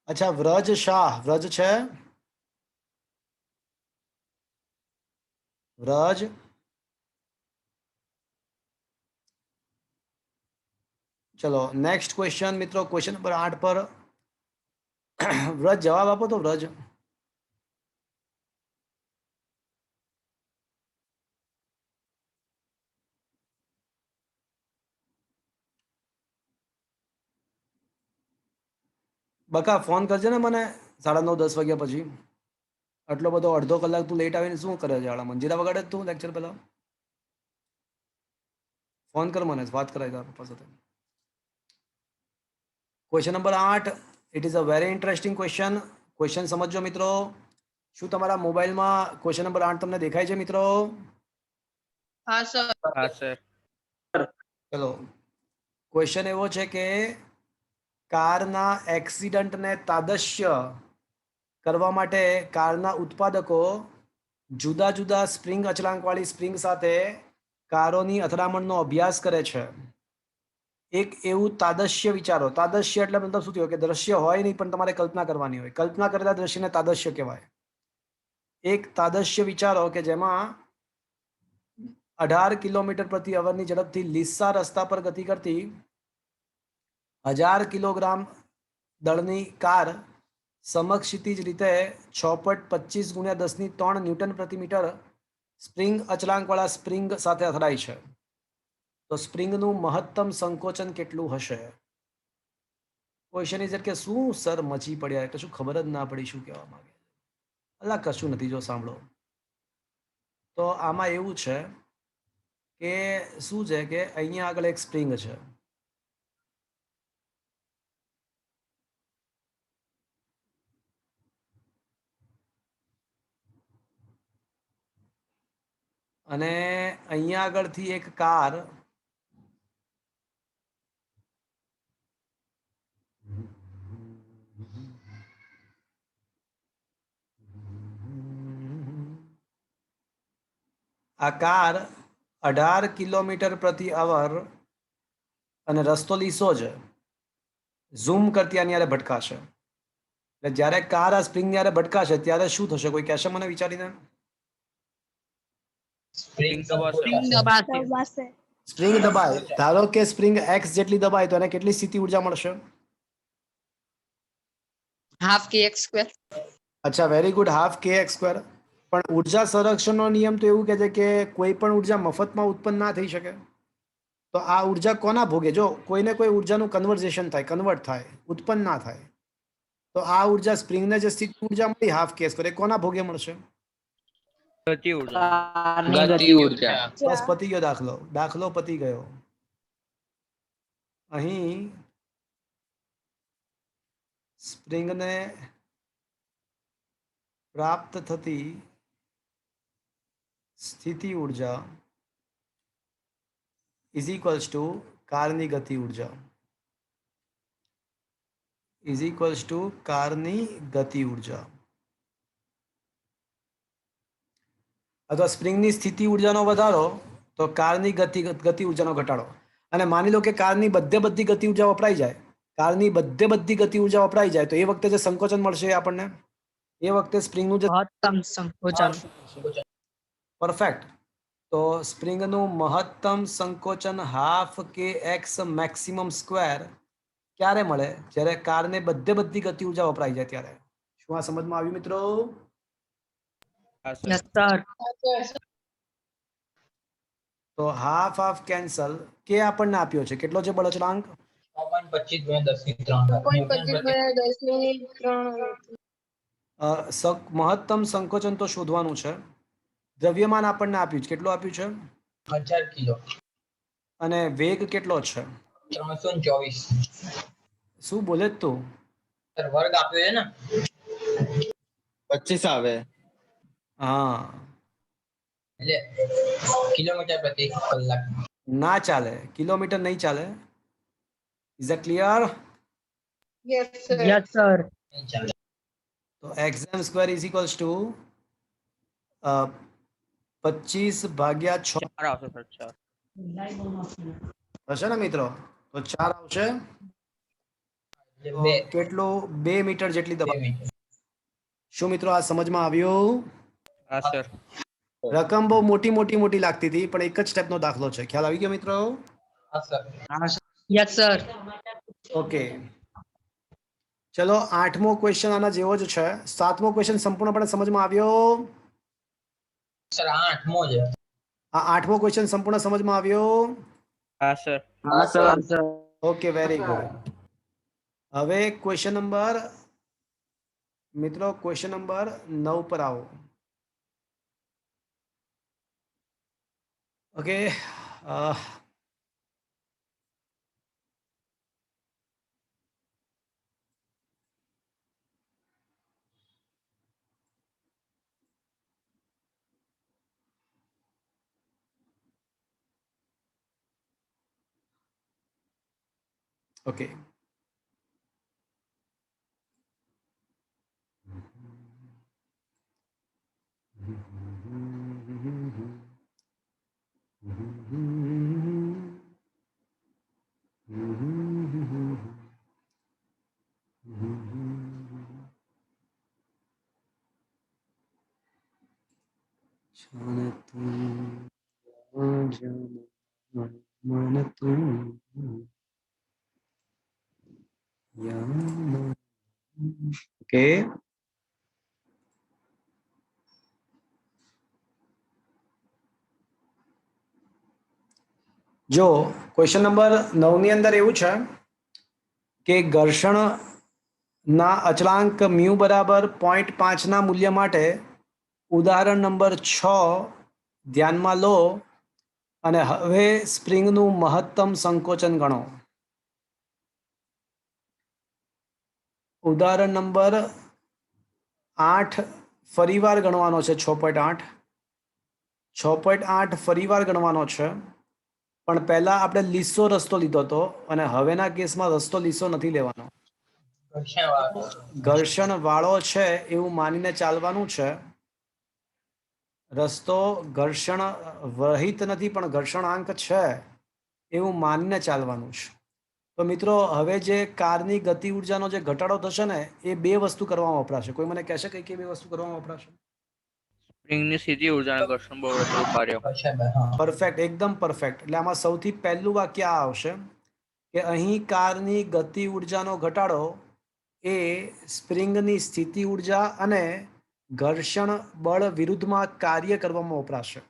અચ્છા, વ્રજ શાહ, વ્રજ છે? વ્રજ, ચલો નેક્સ્ટ ક્વેશ્ચન મિત્રો, ક્વેશ્ચન નંબર 8 પર વ્રજ જવાબ આપો તો. વ્રજ, બકા ફોન કરજે ને મને 9:30-10 વાગ્યા પછી. આટલો બધો અડધો કલાક તું લેટ આવીને શું કરે છે? આળા મંજીરા વગાડે જ તું લેક્ચર પહેલા. ફોન કર મને, વાત કરાય તારા પપ્પા સાથે. Question number 8. It is a very interesting question. Question સમજો મિત્રો. શું તમારા મોબાઈલમાં ક્વેશ્ચન નંબર 8 તમને દેખાય છે મિત્રો? હા સર. ચલો, ક્વેશ્ચન એવો છે કે કારના એક્સિડન્ટને તાદશ્ય કરવા માટે કારના ઉત્પાદકો જુદા જુદા સ્પ્રિંગ અચળાંકવાળી સ્પ્રિંગ સાથે કારોની અથડામણનો અભ્યાસ કરે છે. એક એવું તાદશ્ય વિચારો. તાદશ્ય એટલે મતલબ શું થયો કે દ્રશ્ય હોય નહીં પણ તમારે કલ્પના કરવાની હોય. કલ્પના કરેલા દ્રશ્યને તાદશ્ય કહેવાય. એક તાદશ્ય વિચારો કે જેમાં 18 કિલોમીટર પ્રતિ અવરની ઝડપથી લીસા રસ્તા પર ગતિ કરતી 1000 કિલોગ્રામ દળની કાર સમક્ષિતિજ રીતે 6.25 × 10³ ન્યૂટન પ્રતિ મીટર સ્પ્રિંગ અચળાંકવાળા સ્પ્રિંગ સાથે અથડાય છે. તો સ્પ્રિંગનું મહત્તમ સંકોચન કેટલું હશે? ક્વેશ્ચન ઇઝ કે શું સર મચી પડ્યા, કશું ખબર જ ના પડી શું કહેવા માંગે. અલા કશું નથી, જો સાંભળો. તો આમાં એવું છે કે શું છે કે અહીંયા આગળ એક સ્પ્રિંગ છે. અને અહીંયા આગળથી એક કાર આ કાર 18 કિલોમીટર પ્રતિ અવર અને રસ્તો લીસો છે. ઝૂમ કરતી આની હારે ભટકાશે. એટલે જ્યારે કાર આ સ્પ્રિંગ ની હારે ભટકાશે ત્યારે શું થશે? કોઈ કહેશે મને વિચારીને? સ્પ્રિંગ દબાશે. સ્પ્રિંગ દબાય. ધારો કે સ્પ્રિંગ એક્સ જેટલી દબાય તો એને કેટલી સ્થિતિ ઉર્જા મળશે? ½ kx². અચ્છા, વેરી ગુડ, ½ kx². પણ ઉર્જા સંરક્ષણનો નિયમ તો એવું કહે છે કે કોઈ પણ ઉર્જા મફતમાં ઉત્પન્ન ના થઈ શકે. તો આ ઉર્જા કોના ભોગે? જો કોઈને કોઈ ઉર્જાનું કન્વર્ઝેશન થાય, કન્વર્ટ થાય, ઉત્પન્ન ના થાય, તો આ ઉર્જા સ્પ્રિંગને જે સ્થિતિ ઉર્જા મળી ½ kx², એ કોના ભોગે મળશે? ગતિ ઉર્જા. ગતિ ઉર્જા. બસ પતી ગયો દાખલો. દાખલો પતી ગયો. અહીં સ્પ્રિંગને પ્રાપ્ત થતી સ્થિતિ ઉર્જા ઇઝ ઇક્વલ્સ ટુ કારની ગતિ ઉર્જા. ઇઝ ઇક્વલ્સ ટુ કારની ગતિ ઉર્જા અથવા સ્પ્રિંગની સ્થિતિ ઉર્જાનો વધારો તો કારની ગતિ ઉર્જાનો ઘટાડો. અને માની લો કે કારની બધી ગતિ ઉર્જા વપરાઈ જાય, કારની બધી ગતિ ઉર્જા વપરાઈ જાય તો એ વખતે જે સંકોચન મળશે એ આપણને, એ વખતે સ્પ્રિંગનું જે મહત્તમ સંકોચન. પરફેક્ટ. તો સ્પ્રિંગનું મહત્તમ સંકોચન ½ kx મેક્સિમમ સ્ક્વેર ક્યારે મળે? જ્યારે કારને બધી ગતિ ઉર્જા વપરાઈ જાય ત્યારે. શું આ સમજમાં આવ્યું મિત્રો? હા Yes, સર. sir. તો હાફ કેન્સલ. કે આપણને આપ્યો છે કેટલો છે બળ અચળાંક? 6.25 × 10³ મહત્તમ સંકોચન તો શોધવાનું છે. દ્રવ્યમાન આપણને આપ્યું છે, કેટલું આપ્યું છે? 1000 કિલો. અને વેગ કેટલો છે? 324. શું બોલે જ તું? સર વર્ગ આપ્યો છે ને? 25 આવે. હા, એટલે કિલોમીટર પ્રતિ કલાક. ના ચાલે, કિલોમીટર નહીં ચાલે. Is a clear? Yes, sir. નહીં ચાલે. તો xm² ઇઝ ઇક્વલ્સ ટુ 25/6 4 આવશે સર. 4 હશે ને મિત્રો? તો 4 આવશે. એટલે તો બે કેટલું? 2 મીટર જેટલી દબાણ. મીટર. શું મિત્રો આ સમજમાં આવ્યું? હા સર. રકમ બહુ મોટી લાગતી હતી પણ એક જ સ્ટેપનો દાખલો છે. ખ્યાલ આવી ગયો મિત્રો? હા સર. Yes, sir. ઓકે, ચલો 8મો ક્વેશ્ચન આના જેવો જ છે. 7મો ક્વેશ્ચન સંપૂર્ણપણે સમજમાં આવ્યો? સર આ 8મો છે. આ 8મો ક્વેશ્ચન સંપૂર્ણ સમજમાં આવ્યો? હા સર. હા સર. Okay, very good. હવે ક્વેશ્ચન નંબર મિત્રો ક્વેશ્ચન નંબર 9 પર આવો. Okay, okay. ઓકે, જો ક્વેશ્ચન નંબર 9 ની અંદર એવું છે કે ઘર્ષણના અચળાંક મ્યુ બરાબર 0.5 ના મૂલ્ય માટે ઉદાહરણ નંબર 6 ધ્યાનમાં લો અને હવે સ્પ્રિંગનું મહત્તમ સંકોચન ગણો. ઉદાહરણ નંબર 8 ફરીવાર ગણવાનો છે. 6.8 6.8 ફરીવાર ગણવાનો છે, પણ પહેલા આપણે લીસો રસ્તો લીધો હતો અને હવેના કેસમાં રસ્તો લીસો નથી લેવાનો. ઘર્ષણ વાળો છે એવું માનીને ચાલવાનું છે. રસ્તો ઘર્ષણ વહિત નથી પણ ઘર્ષણાંક છે એવું માનીને ચાલવાનું છે. તો મિત્રો હવે જે કારની ગતિ ઉર્જાનો જે ઘટાડો થશે ને એ બે વસ્તુ કરવામાં વપરાશે. કોઈ મને કહેશે કઈ કઈ બે વસ્તુ કરવામાં વપરાશે? સ્પ્રિંગની સ્થિતિ ઉર્જા અને ઘર્ષણ બળ થતું કાર્ય. પરફેક્ટ, એકદમ પરફેક્ટ. એટલે આમાં સૌથી પહેલું વાક્ય આ આવશે કે અહીં કારની ગતિ ઉર્જાનો ઘટાડો એ સ્પ્રિંગની સ્થિતિ ઉર્જા અને ઘર્ષણ બળ વિરુદ્ધમાં કાર્ય કરવામાં વપરાશે.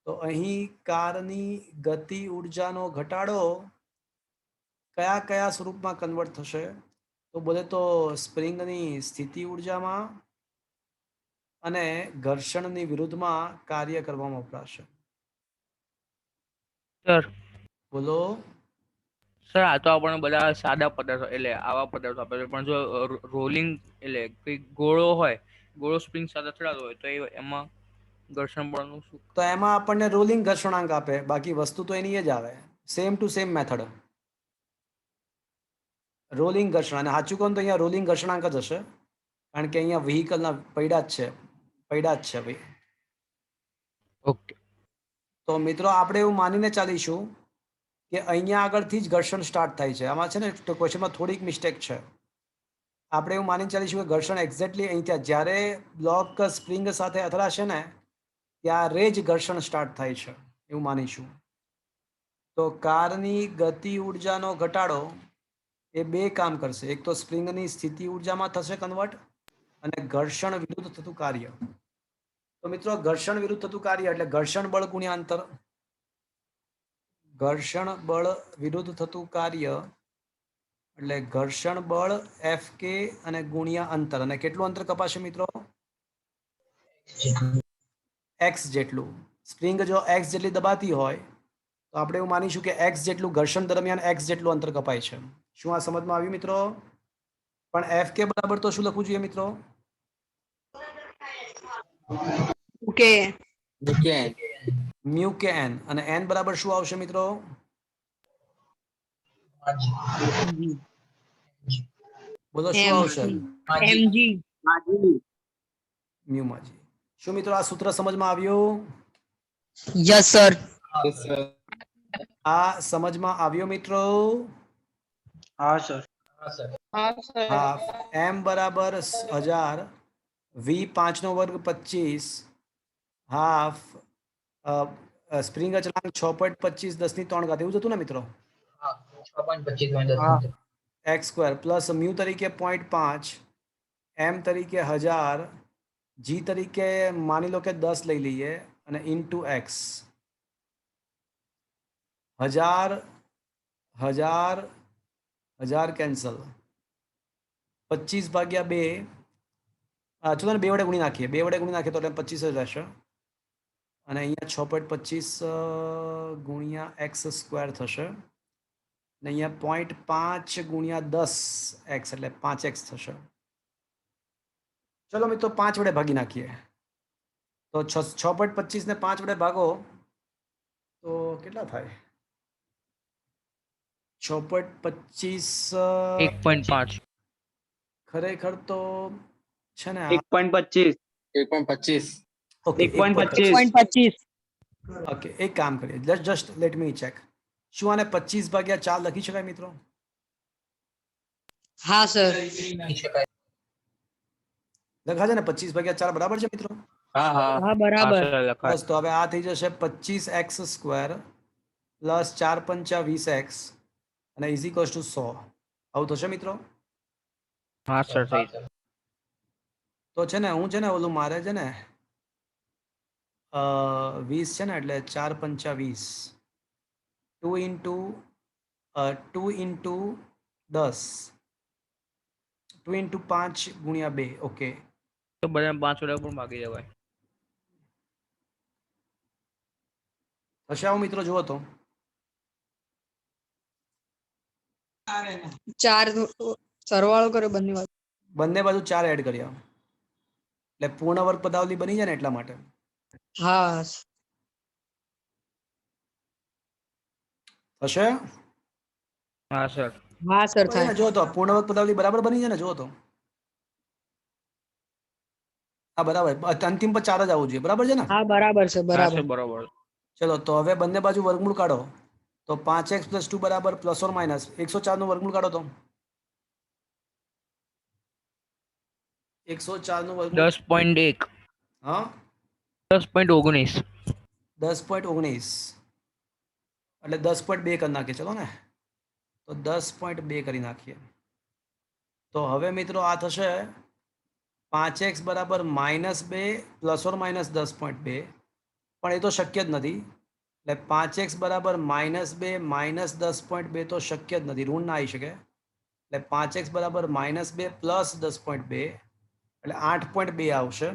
તો અહીં કારની ગતિ ઉર્જાનો ઘટાડો કયા કયા સ્વરૂપમાં કન્વર્ટ થશે? તો બોલે તો સ્પ્રિંગની સ્થિતિ ઉર્જામાં અને ઘર્ષણની વિરુદ્ધમાં કાર્ય કરવામાં વપરાશે. સર બોલો. સર આ તો આપણને બધા સાદા પદાર્થો એટલે આવા પદાર્થો આપે છે, પણ જો રોલિંગ એટલે કોઈ ગોળો હોય, ગોળો સ્પ્રિંગ સાથે અથડાતો હોય તો એમાં ઘર્ષણ બળનું શું? તો એમાં આપણને રોલિંગ ઘર્ષણાંક આપે, બાકી વસ્તુ તો એની જ આવે. Same to same method. Rolling ઘર્ષણ, અને સાચું કહું તો અહીંયા રોલિંગ ઘર્ષણાંક જ હશે, કારણ કે અહીંયા વ્હીકલના પૈડા જ છે ભાઈ. ઓકે. તો મિત્રો આપણે એવું માનીને ચાલીશું કે અહીંયા આગળથી જ ઘર્ષણ સ્ટાર્ટ થાય છે. આમાં છે ને તો ક્વેશ્ચનમાં થોડીક મિસ્ટેક છે. આપણે એવું માનીને ચાલીશું કે ઘર્ષણ એક્ઝેક્ટલી અહીંથી જ્યારે બ્લોક સ્પ્રિંગ સાથે અથડાશે ને ત્યારે જ ઘર્ષણ સ્ટાર્ટ થાય છે એવું માનીશું. તો કારની ગતિ ઉર્જાનો ઘટાડો એ બે કામ કરશે. એક તો સ્પ્રિંગની સ્થિતિ ઉર્જામાં થશે કન્વર્ટ, અને ઘર્ષણ વિરુદ્ધ થતું કાર્ય. તો મિત્રો ઘર્ષણ વિરુદ્ધ થતું કાર્ય એટલે ઘર્ષણ બળ ગુણ્યા અંતર. ઘર્ષણ બળ વિરુદ્ધ થતું કાર્ય એટલે ઘર્ષણ બળ Fk અને ગુણ્યા અંતર. અને કેટલું અંતર કપાશે મિત્રો? x જેટલું. સ્પ્રિંગ જો x જેટલી દબાતી હોય તો આપણે એવું માનીશું કે x જેટલું ઘર્ષણ દરમિયાન x જેટલું અંતર કપાય છે. શું આ સમજમાં આવ્યું મિત્રો? પણ Fk બરાબર તો શું લખવું જોઈએ મિત્રો? મ્યુ કે n. અને n બરાબર શું આવશે મિત્રો? બોલો શું આવશે? mg મ્યુ માં જી. શું મિત્રો આ સૂત્ર સમજમાં આવ્યું? yes sir આ સમજમાં આવ્યો મિત્રો? હા સર. હા. m બરાબર 1000, v 5 નો વર્ગ 25, હાફ સ્પ્રિંગ અચળાંક 6.25 10 ની 3 ઘાત એવું જ હતું ને મિત્રો? 6.25 x સ્ક્વેર પ્લસ મ્યુ તરીકે 0.5, m તરીકે 1000, g તરીકે માની લો કે 10 લઈ લઈએ અને ઇન્ટુ x. 1000 1000 કેન્સલ. 25 ભાગ્યા 2, ચલો ને 2 વડે ગુણી નાખીએ. 2 વડે ગુણી નાખીએ તો એટલે 25 જ રહેશે. અને અહીંયા 6.25 ગુણ્યા એક્સ સ્ક્વેર થશે. અને અહીંયા 0.5 ગુણ્યા 10 એક્સ એટલે 5x થશે. ચલો મિત્રો 5 વડે ભાગી નાખીએ. તો 6.25 ને 5 વડે ભાગો તો કેટલા થાય? 6.25 1.5. ખરેખર તો છે ને 1.25. 1.25. ઓકે 1.25. 1.25. ઓકે, એક કામ કરીએ, જસ્ટ લેટ મી ચેક. શું આને 25 ભાગ્યા 4 લખી શકાય મિત્રો? હા સર. લખી શકાય. લખાશે ને 25 ભાગ્યા 4 બરાબર છે મિત્રો? હા હા હા હા બરાબર. સર લખાય. બસ તો હવે આ થઈ જશે 25x સ્ક્વેર પ્લસ 4 પંચા 20x અને ઇઝ ઇક્વલ્સ ટુ 100. આવું થશે મિત્રો? હા સર થઈ હા, તો છે ને હું છે ને ઓલું મારે છે ને 20 છે ને એટલે 4 પંચા 20, 2 ઇન્ટુ 10, 2 ઇન્ટુ 5 ગુણ્યા 2. ઓકે, તો બધા 5 વડે પણ ભાગી જવાય. થશે આવું મિત્રો? જુઓ તો 4 સરવાળો કર્યો બંને બાજુ. બંને બાજુ 4 એડ કર્યા એટલે પૂર્ણ વર્ગ પદાવલી બની જાય ને એટલા માટે. હા થશે? હા સર. હા સર થાય. જો તો પૂર્ણ વર્ગ પદાવલી બરાબર બની છે ને? જુઓ તો હા બરાબર, અંતિમ પર 4 જ આવવું જોઈએ, બરાબર છે ને? હા બરાબર છે હા બરાબર. સર બરોબર. ચલો તો હવે બંને બાજુ વર્ગમૂળ કાઢો. તો 5x + 2 બરાબર પ્લસ ઓર માઇનસ 104 નું વર્ગમૂળ કાઢો તો 104 નું વર્ગમૂળ. 10.1. હા 10.19. 10.19 એટલે 10.2 કરી નાખીએ. ચલો ને તો 10.2 કરી નાખીએ. તો હવે મિત્રો આ થશે 5x બરાબર -2 પ્લસ ઓર માઇનસ 10.2, પણ એ તો શક્ય જ નથી. એટલે 5x બરાબર -2 માઇનસ 10.2 તો શક્ય જ નથી, ઋણ ના આવી શકે. એટલે 5x બરાબર -2 પ્લસ 10.2 એટલે 8.2 આવશે.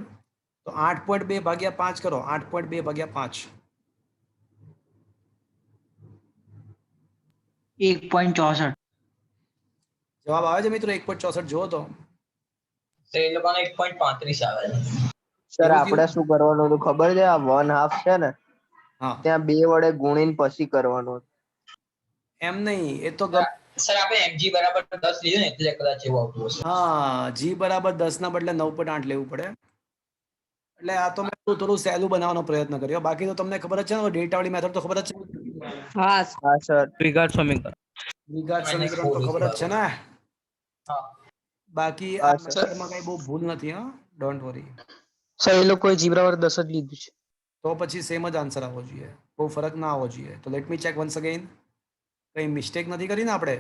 તો 8.2 ભાગ્યા 5 કરો. 8.2 ભાગ્યા 5 1.64. જવાબ આવે છે મિત્રો 1.64. જુઓ તો તો એ લોકોને 1.35 આવે છે. સર એવું આપણે થયું? શું કરવાનું હતું ખબર છે? આ 1/2 છે ને હા ત્યાં 2 વડે ગુણીને પછી કરવાનું. એમ નહીં, એ તો સર આપણે mg બરાબર 10 લીધું ને એટલે કદાચ એવું આવતું હશે. હા g બરાબર 10 ના બદલે 9.8 લેવું પડે. એટલે આ તો મેં થોડું સહેલું બનાવવાનો પ્રયત્ન કર્યો. બાકી તો તમને ખબર જ છે ને, ડેટા વાળી મેથડ તો ખબર જ છે. હા હા સર. દ્વિઘાત સમીકરણ. દ્વિઘાત Minus સમીકરણ તો 4 ખબર જ છે ને. હા. બાકી આ હા સર. મેથડમાં કઈ બહુ ભૂલ નથી. હા ડોન્ટ વરી. સર એ લોકોએ જી બરાબર 10 જ લીધું છે. તો પછી સેમ જ આન્સર આવવો જોઈએ, બહુ ફરક ના આવવો જોઈએ. તો let me check once again. કઈ મિસ્ટેક નથી કરી ને આપણે?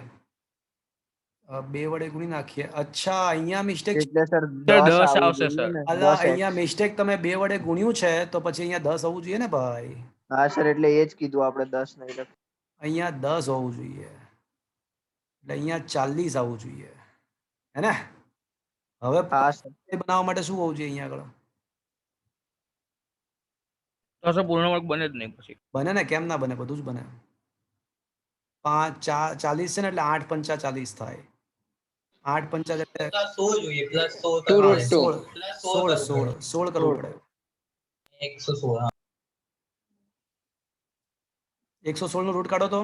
2 વડે ગુણી નાખીએ. અચ્છા, અહીંયા મિસ્ટેક. એટલે સર સર 10 10 આવવું આવશે જોઈએ સર. ને અલા 10x. અહીંયા મિસ્ટેક તમે 2 વડે ગુણ્યું છે તો પછી અહીંયા 10 હોવું જોઈએ ને ભાઈ. હા સર એટલે એ જ કીધું આપણે 10 નહીં લખ્યું. અહીંયા 10 હોવું જોઈએ એટલે અહીંયા 40 આવવું જોઈએ, હે ને? હવે હા સર. બનાવવા માટે શું હોવું જોઈએ અહીંયા આગળ? તો સર પૂર્ણ વર્ગ બને જ નહીં પછી. બને ને, કેમ ના બને? બધું જ બને. 40 છે ને એટલે 8 પંચા 40 થાય. 8 પંચા એટલે પ્લસ 16 જોઈએ, પ્લસ 16 Two કરવું root two. પડે. પ્લસ 16 કરવું પડે. 116. હા. 116 નો રૂટ કાઢો તો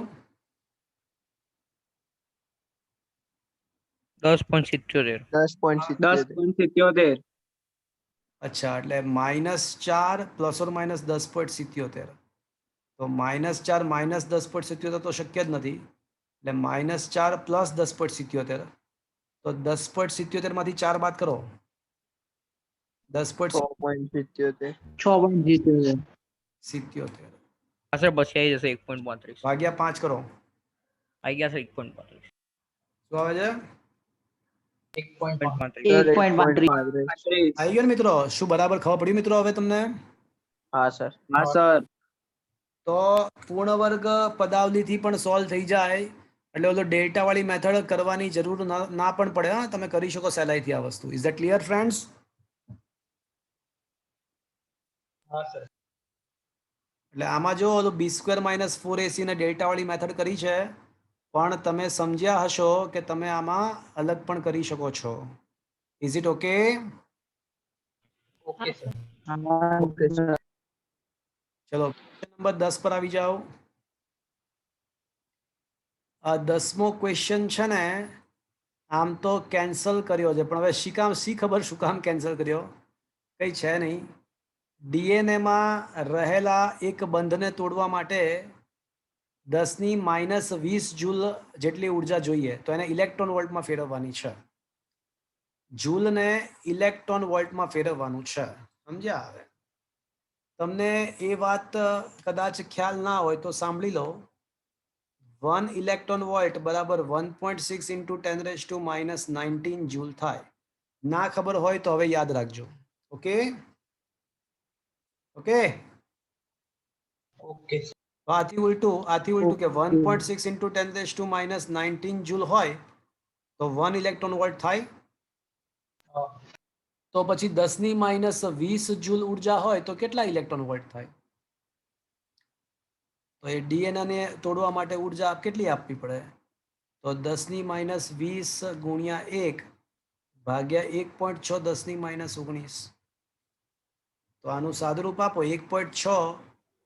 10.77. 10.77. 10.77. અચ્છા, એટલે -4 પ્લસ ઓર માઇનસ 10.77. તો -4 માઇનસ 10.77 તો શક્ય જ નથી. એટલે -4 પ્લસ 10.77. તો 10.77 માંથી 4 બાદ કરો. 10.77 6.77. 6.77. હા સર પછી આવી જશે 1.35. ભાગ્યા 5 કરો. આવી ગયા સર 1.35. શું આવે છે? 1.35. સર 1.35. 1.35. આવી ગયો ને મિત્રો? શું બરાબર ખબર પડી મિત્રો હવે તમને? હા સર. હા સર. તો પૂર્ણ વર્ગ પદાવલીથી પણ સોલ્વ થઈ જાય એટલે ઓલો ડેલ્ટા વાળી મેથડ કરવાની જરૂર ના પણ પડે. હા, તમે કરી શકો સહેલાઈથી આ વસ્તુ. Is that clear friends? હા સર. એટલે આમાં જો ઓલું b² - 4ac ને ડેલ્ટા વાળી મેથડ કરી છે, પણ તમે સમજ્યા હશો કે તમે આમાં અલગ પણ કરી શકો છો. Is it okay? Okay sir. હા ઓકે સર. ચલો નંબર 10 પર આવી જાઓ. આ 10મો ક્વેશ્ચન છે ને, આમ તો કેન્સલ કર્યો છે, પણ હવે શી ખબર શું કામ કેન્સલ કર્યો, કઈ છે નહીં. ડીએનએમાં રહેલા એક બંધને તોડવા માટે 10⁻20 જૂલ જેટલી ઉર્જા જોઈએ, તો એને ઇલેક્ટ્રોન વોલ્ટમાં ફેરવવાની છે. જૂલને ઇલેક્ટ્રોન વોલ્ટમાં ફેરવવાનું છે. સમજ્યા? હવે તમને એ વાત કદાચ ખ્યાલ ના હોય તો સાંભળી લો. 1 ઇલેક્ટ્રોન વોલ્ટ બરાબર 1.6 × 10⁻19 જૂલ થાય. ના ખબર હોય તો હવે યાદ રાખજો. Okay okay. Okay sir. આથી ઉલટું કે 1.6 × 10⁻19 જૂલ હોય તો 1 ઇલેક્ટ્રોન વોલ્ટ થાય. હા. તો પછી 10⁻20 જૂલ ઉર્જા હોય તો કેટલા ઇલેક્ટ્રોન વોલ્ટ થાય? તો એ ડીએનએ તોડવા માટે ઉર્જા કેટલી આપવી પડે? તો 10⁻20 × 1 ભાગ્યા 1.6 10⁻19. તો આનું સાદુરૂપ આપો. 1.6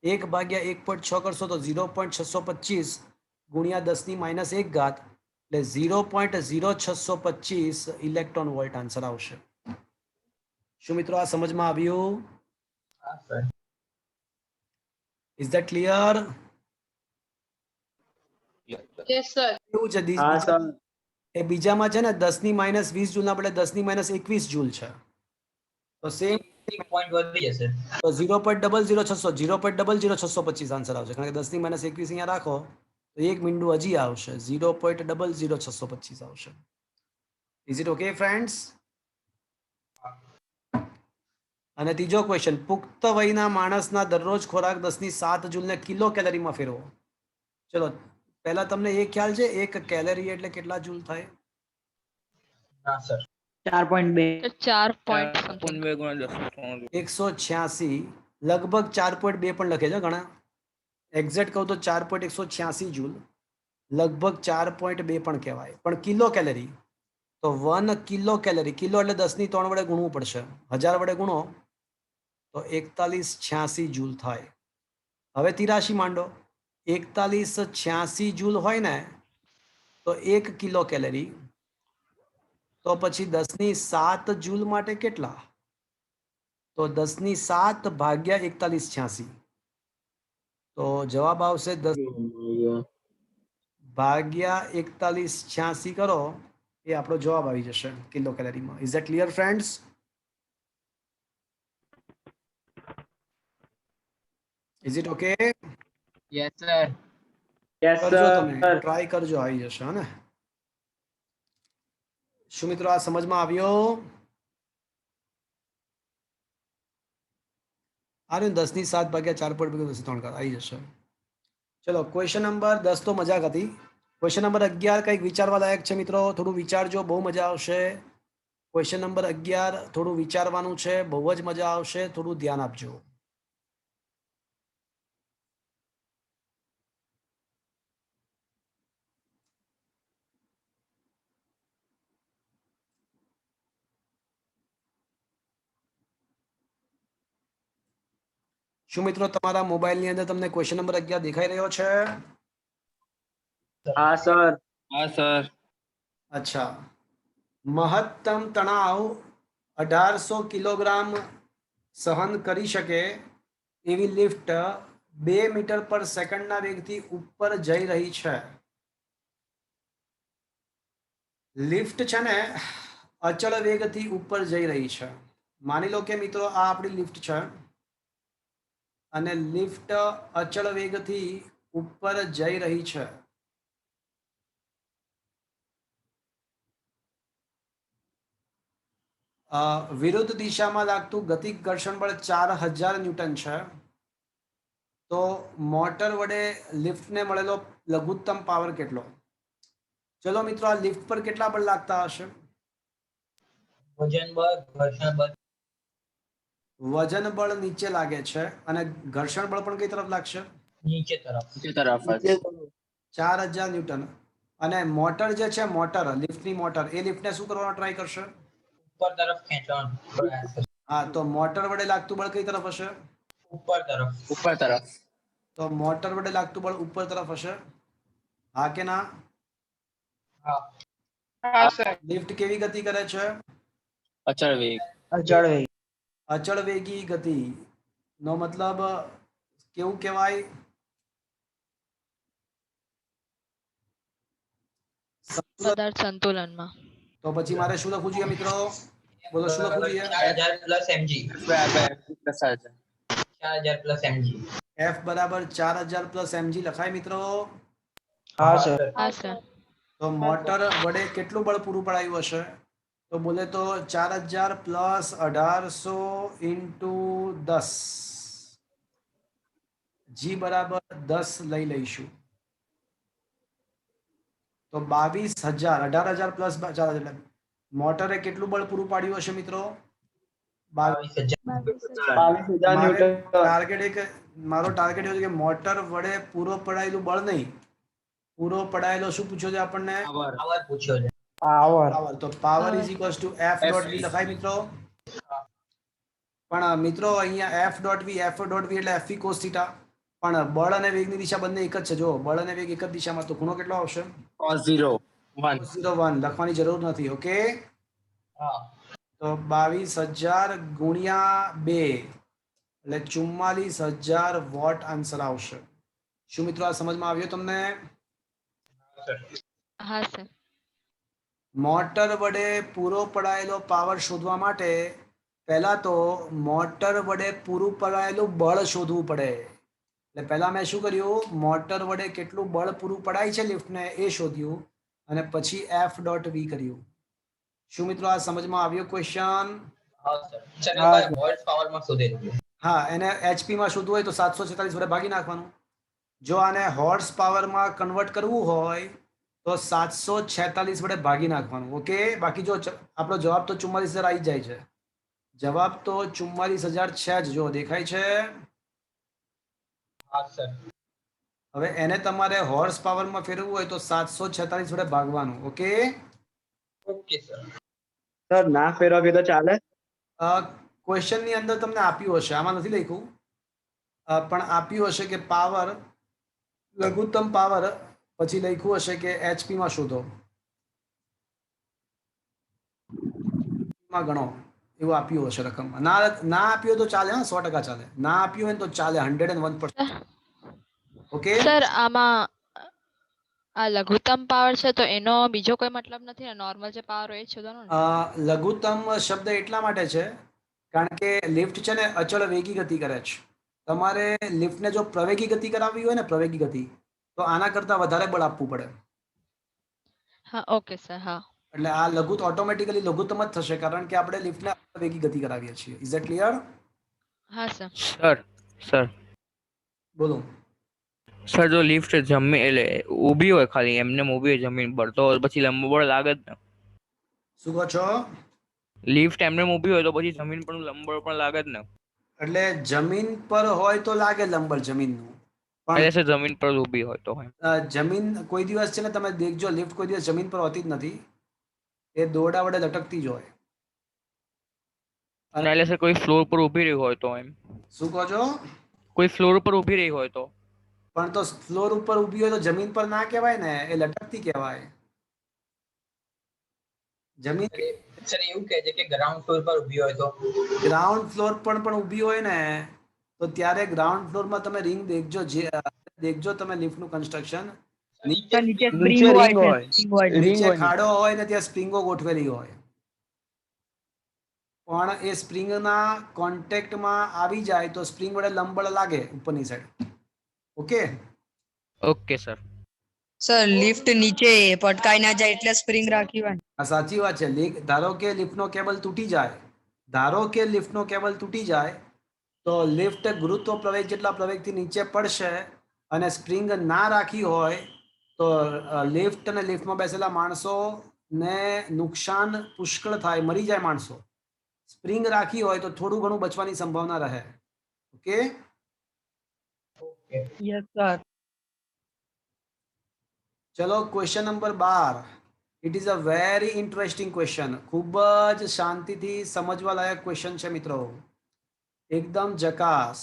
1 ભાગ્યા 1.6 કરશો તો 0.625 ગુણ્યા 10⁻1 એટલે 0.0625 ઇલેક્ટ્રોન વોલ્ટ આન્સર આવશે. શું મિત્રો આ સમજમાં આવ્યું? હા sir. Is that clear? Yes sir. એવું છે હા સર. એ બીજામાં છે ને 10⁻20 જૂલના બદલે 10⁻21 જૂલ છે. તો સેમ એક પોઈન્ટ વધી જશે. તો 0.00625 આન્સર આવશે, કારણ કે 10⁻21 અહીંયા રાખો તો એક મીંડું હજી આવશે, 0.00625 આવશે. Is it okay friends? અને ત્રીજો ક્વેશ્ચન, પુખ્ત વયના માણસના દરરોજ ખોરાક 10�7 જૂલને કિલો કેલરીમાં ફેરવો. ચલો પહેલા તમને એ ખ્યાલ છે એક કેલરી એટલે કેટલા જૂલ થાય? હા સર. 4.2. 4 પોઈન્ટ 4.2 × 10⁻³ 186, લગભગ 4.2 પણ લખે છે ઘણા. એક્ઝેક્ટ કહું તો 4.186 જૂલ, લગભગ 4.2 પણ કહેવાય. પણ કિલો કેલરી તો 1 કિલો કેલરી, કિલો એટલે 10⁻³ વડે ગુણવું પડશે. 1000 વડે ગુણો તો 4186 જૂલ થાય. હવે 83 માંડો, 4186 જૂલ હોય ને તો 1 કિલો કેલરી, તો પછી 10�7 જૂલ માટે કેટલા? તો 10�7 ભાગ્યા 4186. તો જવાબ આવશે 10 ભાગ્યા 4186 કરો, એ આપણો જવાબ આવી જશે કિલો કેલરીમાં. Is that clear friends? Is it okay? Yes sir. Yes કરજો, તમે સર. ટ્રાય કરજો, આવી જશે. હા ને? શું મિત્રો આ સમજમાં આવ્યો? આ 10�7 ભાગ્યા 4.2 આવી જશે. ચલો ક્વેશ્ચન નંબર 10 તો મજાક હતી. ક્વેશ્ચન નંબર 11 કંઈક વિચારવા લાયક છે મિત્રો, થોડું વિચારજો, બહુ મજા આવશે. ક્વેશ્ચન નંબર 11 થોડું વિચારવાનું છે, બહુ જ મજા આવશે, થોડું ધ્યાન આપજો. શું મિત્રો તમારા મોબાઈલની અંદર તમને ક્વેશ્ચન નંબર 11 દેખાઈ રહ્યો છે? હા સર. હા સર. અચ્છા. મહત્તમ તણાવ 1800 કિલોગ્રામ સહન કરી શકે એવી લિફ્ટ 2 મીટર પર સેકન્ડના વેગથી ઉપર જઈ રહી છે. લિફ્ટ છે ને અચળ વેગથી ઉપર જઈ રહી છે. માની લો કે મિત્રો આ આપણી લિફ્ટ છે અને લિફ્ટ અચળ વેગથી ઉપર જઈ રહી છે. વિરુદ્ધ દિશામાં લાગતું ગતિક ઘર્ષણ બળ 4000 ન્યૂટન છે. તો મોટર વડે લિફ્ટને મળેલો લઘુત્તમ પાવર કેટલો? ચલો મિત્રો, આ લિફ્ટ પર કેટલા બળ લાગતા હશે? વજન બળ, ઘર્ષણ બળ. વજન બળ નીચે લાગે છે અને ઘર્ષણ બળ પણ કઈ તરફ લાગશે? નીચે તરફ. બીજી તરફ જ 4000 ન્યૂટન. અને મોટર જે છે, મોટર લિફ્ટની મોટર, એ લિફ્ટને શું કરવાનો ટ્રાય કરશે? ઉપર તરફ ખેંચવાનો પ્રયાસ કરશે. હા, તો મોટર વડે લાગતું બળ કઈ તરફ હશે? ઉપર તરફ. ઉપર તરફ. તો મોટર વડે લાગતું બળ ઉપર તરફ હશે. હા કે ના? હા. લિફ્ટ કેવી ગતિ કરે છે? અચળ વેગ. અચળ વેગ. અચળ વેગી ગતિ નો મતલબ કેવું કહેવાય? પદાર્થ સંતુલનમાં. તો પછી મારે શું લખવું જોઈએ મિત્રો? બોલો, શું લખવું જોઈએ? 4000 plus mg. Plus 4000 plus mg. F બરાબર 4000 પ્લસ mg લખાય મિત્રો. હા સર. હા સર. તો મોટર વડે કેટલું બળ પૂરું પડાયું હશે? તો બોલે તો 4000 પ્લસ 1800 ઇન્ટુ 10, જી બરાબર 10 લઈ લઈશું. તો 22000, 18000 પ્લસ 4000 મોટરે કેટલું બળ પૂરું પાડ્યું હશે મિત્રો? 22000. મારો ટાર્ગેટ એવો છે કે મોટર વડે પૂરો પડાયેલું બળ નહીં, પૂરો પડાયેલો શું પૂછ્યો છે આપણને? પાવર પૂછ્યો છે. પાવર. પાવર. તો power is equals two F dot V લખાય મિત્રો. પણ મિત્રો અહીંયા F ડોટ V એટલે F cos થીટા, પણ બળ અને વેગની દિશા બંને એક જ છે. જો બળ અને વેગ એક જ દિશામાં, તો ખૂણો કેટલો આવશે? cos 0 1. 0 1 લખવાની જરૂર નથી. ઓકે, હા. તો 22000 ગુણ્યા 2 એટલે 44000 વોટ આન્સર આવશે. શું મિત્રો આ સમજમાં આવ્યો તમને? હા સર. મોટર વડે પૂરો પડાયેલો પાવર શોધવા માટે પહેલા તો મોટર વડે પૂરું પડાયેલું બળ શોધવું પડે. એટલે પહેલા મેં શું કર્યું? મોટર વડે કેટલું બળ પૂરું પડાય છે લિફ્ટને એ શોધ્યું અને પછી F ડોટ V કર્યું. શું મિત્રો આ સમજમાં આવ્યો ક્વેશ્ચન? હા સર. ચલો વોલ્ટ પાવરમાં શોધેલું. હા, એને HP માં શોધવું હોય તો 746 વડે ભાગી નાખવાનું. જો આને હોર્સ પાવરમાં કન્વર્ટ કરવું હોય તો 746 વડે ભાગી નાખવાનું. ઓકે, બાકી જો આપણો જવાબ તો 44000 આવી જાય છે. જવાબ તો 44000 છે જ. જો દેખાય છે? હા સર. હવે એને તમારે હોર્સ પાવરમાં ફેરવવું હોય તો 746 વડે ભાગવાનું. Okay, okay sir. સર ના ફેરવીએ તો ચાલે? ક્વેશ્ચન ની અંદર તમને આપ્યું હશે, આમાં નથી લખ્યું, પણ આપ્યું હશે કે પાવર, લઘુત્તમ પાવર, પછી લખ્યું હશે કે HP માં શોધો, માં ગણો, એવું આપ્યું હશે રકમ. ના આપ્યું હોય તો ચાલે. હા, 100% ચાલે. ના આપ્યું હોય તો ચાલે 101%. ઓકે સર, આમાં આ લઘુત્તમ પાવર છે તો એનો બીજો કોઈ મતલબ નથી ને? નોર્મલ જે પાવર હોય એ જ શોધવાનો ને? લઘુત્તમ શબ્દ એટલા માટે છે કારણ કે લિફ્ટ છે ને અચળ વેગી ગતિ કરે છે. તમારે લિફ્ટને જો પ્રવેગી ગતિ કરાવવી હોય ને, પ્રવેગી ગતિ, તો આના કરતા વધારે બળ આપવું પડે. હા, ઓકે સર. હા. એટલે આ ઓટોમેટિકલી લઘુત્તમ જ થશે કારણ કે આપણે લિફ્ટને વેગી ગતિ કરાવીએ છીએ. Is that clear? હા સર. સર બોલો. સર, જો લિફ્ટ જમીન એટલે ઊભી હોય, ખાલી એમને ઊભી હોય જમીન પર, તો પછી લંબ બળ લાગે જ ને? શું કહો છો? લિફ્ટ એમને ઊભી હોય તો પછી જમીન પર લંબ બળ પણ લાગે જ ને? એટલે જમીન પર હોય તો લાગે લંબળ જમીનનું, પણ એટલે સર જમીન પર ઊભી હોય તો જમીન કોઈ દિવસ છે ને, તમે દેખજો લિફ્ટ કોઈ દિવસ જમીન પર હોતી જ નથી. એ દોરડા વડે લટકતી જ હોય. એટલે સર કોઈ ફ્લોર પર ઊભી રહી હોય તો એમ? શું કહો છો? કોઈ ફ્લોર પર ઊભી રહી હોય તો? પણ તો ફ્લોર ઉપર ઊભી હોય તો જમીન પર ના કહેવાય ને, એ લટકતી કહેવાય. જમીન સર એવું કહે છે કે ગ્રાઉન્ડ ફ્લોર પર ઊભી હોય તો? ગ્રાઉન્ડ ફ્લોર પર પણ ઊભી હોય ને, તો ત્યારે ગ્રાઉન્ડ ફ્લોરમાં તમે રિંગ દેખજો, તમે લિફ્ટનું કન્સ્ટ્રક્શન, નીચે સ્પ્રિંગ હોય છે. નીચે ખાડો હોય ને ત્યાં સ્પ્રિંગો ગોઠવેલી હોય, પણ એ સ્પ્રિંગના કોન્ટેક્ટમાં આવી જાય તો સ્પ્રિંગ વડે લંબળ લાગે ઉપરની side. Okay okay sir. Sir lift નીચે પટકાઈ ના જાય એટલે સ્પ્રિંગ રાખી હોય. આ સાચી વાત છે. ધારો કે લિફ્ટનો કેબલ તૂટી જાય, તો લિફ્ટ ગુરુત્વ પ્રવેગ જેટલા પ્રવેગથી નીચે પડશે અને સ્પ્રિંગ ના રાખી હોય તો લિફ્ટ અને લિફ્ટમાં બેસેલા માણસો ને નુકસાન પુષ્કળ થાય, મરી જાય માણસો. સ્પ્રિંગ રાખી હોય તો થોડું ઘણું બચવાની સંભાવના રહે. Okay, yes sir. ચલો question number 12. It is a very interesting question. ખૂબ જ શાંતિથી સમજવા લાયક ક્વેશ્ચન છે મિત્રો. એકદમ જકાસ.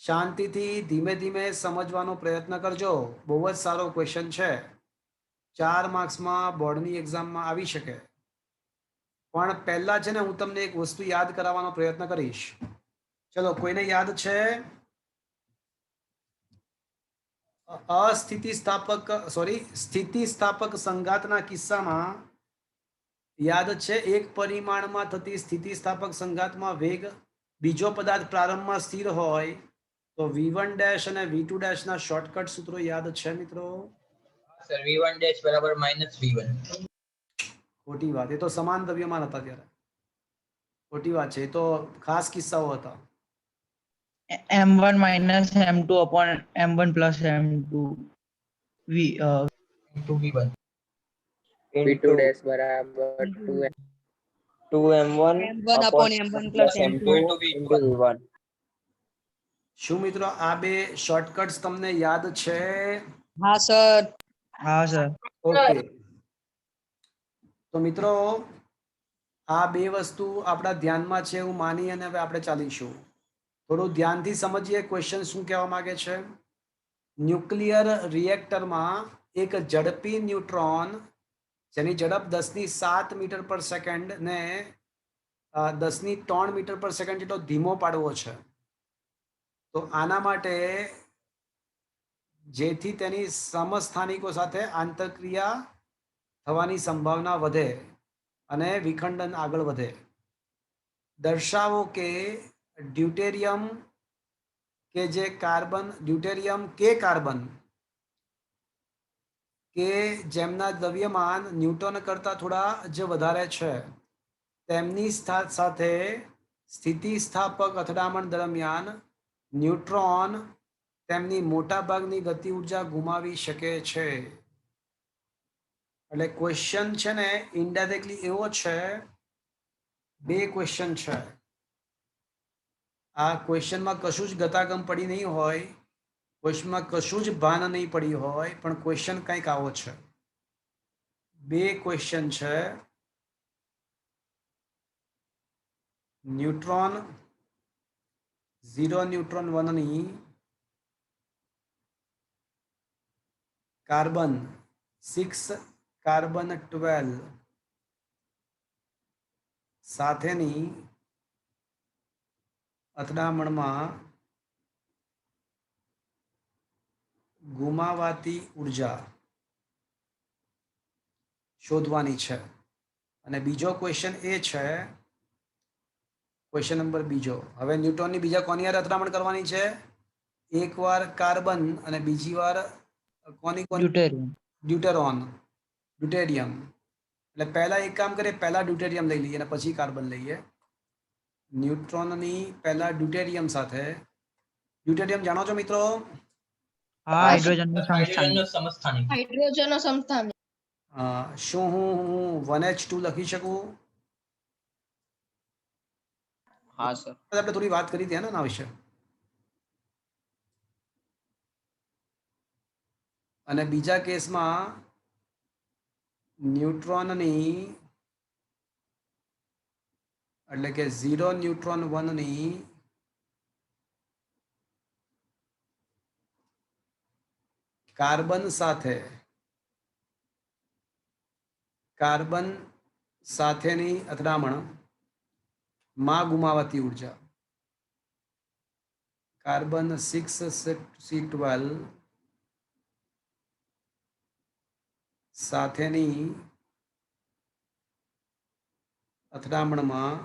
શાંતિથી ધીમે ધીમે સમજવાનો પ્રયત્ન કરજો. બહુ જ સારો ક્વેશ્ચન છે. 4 માર્ક્સમાં બોર્ડની એક્ઝામમાં આવી શકે. પણ પહેલા છે ને હું તમને એક વસ્તુ યાદ કરાવવાનો પ્રયત્ન કરીશ. ચલો, કોઈને યાદ છે? સ્થિતિસ્થાપક સંઘાતના કિસ્સામાં યાદ છે, એક પરિમાણમાં થતી સ્થિતિસ્થાપક સંઘાતમાં વેગ બીજો પદાર્થ પ્રારંભમાં સ્થિર હોય તો v1 ડેશ અને v2 ડેશ ના શોર્ટકટ સૂત્રો યાદ છે મિત્રો? સર v1 ડેશ બરાબર -v1. ખોટી વાત. એ તો સમાન દ્રવ્યમાન હતા ત્યારે. ખોટી વાત છે. એ તો ખાસ કિસ્સાઓ હતા. m1 minus m2 upon m1 plus m2 v to v1. v2 dash બરાબર 2m1 m1 upon m1 plus m2 into into v1. શું મિત્રો આ બે શોર્ટકટ્સ તમને યાદ છે? હા સર. હા સર. ઓકે, તો મિત્રો આ બે વસ્તુ આપણા ધ્યાનમાં છે એવું માની અને હવે આપણે ચાલીશું. થોડું ધ્યાનથી સમજીએ ક્વેશ્ચન શું કહેવા માંગે છે. ન્યુક્લિયર રિએક્ટરમાં એક ઝડપી ન્યુટ્રોન જેની ઝડપ 10⁷ મીટર પર સેકન્ડ ને 10⁻³ મીટર પર સેકન્ડ જેટલો ધીમો પાડવો છે. તો આના માટે જેથી તેની સમસ્થાનિકો સાથે આંતરક્રિયા થવાની સંભાવના વધે અને વિખંડન આગળ વધે. દર્શાવો કે ડ્યુટેરિયમ કે જે કાર્બન કે જેમના દ્રવ્યમાન ન્યૂટન કરતાં થોડા જ વધારે છે તેમની સાથે સ્થિતિસ્થાપક અથડામણ દરમિયાન ન્યુટ્રોન તેમની મોટાભાગની ગતિ ઉર્જા ગુમાવી શકે છે. એટલે ક્વેશ્ચન છે ને ઇનડાયરેક્ટલી એવો છે. બે ક્વેશ્ચન છે. આ ક્વેશ્ચનમાં કશું જ ગતાગમ પડી નહીં હોય, ક્વેશ્ચનમાં કશું જ ભાન નહીં પડી હોય, પણ ક્વેશ્ચન કંઈક આવો છે. બે ક્વેશ્ચન છે. ન્યુટ્રોન 0 ન્યુટ્રોન 1 ની કાર્બન 6 કાર્બન 12 સાથેની અથડામણમાં ગુમાવાતી ઉર્જા શોધવાની છે. અને બીજો ક્વેશ્ચન એ છે, ક્વેશ્ચન નંબર બીજો. હવે ન્યૂટનની બીજા કોની યાર અથડામણ કરવાની છે? એકવાર કાર્બન અને બીજી વાર કોની ડ્યુટેરિયમ. એટલે પહેલા એક કામ કરીએ, પહેલા ડ્યુટેરિયમ લઈ લઈએ અને પછી કાર્બન લઈએ. ન્યુટ્રોનની પહેલા ડ્યુટેરિયમ સાથે. ડ્યુટેરિયમ જાણો છો મિત્રો? હા, હાઇડ્રોજનનો હાઇડ્રોજનનો સમસ્થાનિક. હાઇડ્રોજનનો સમસ્થાનિક. શું હું 1H2 લખી શકું? હા સર. આપણે થોડી વાત કરી હતી ને આના વિશે. અને બીજા કેસમાં ન્યુટ્રોનની એટલે કે 0 ન્યુટ્રોન 1 ની કાર્બન સાથેની અથડામણ માં ગુમાવાતી ઉર્જા. કાર્બન 6C12 સાથેની અથડામણમાં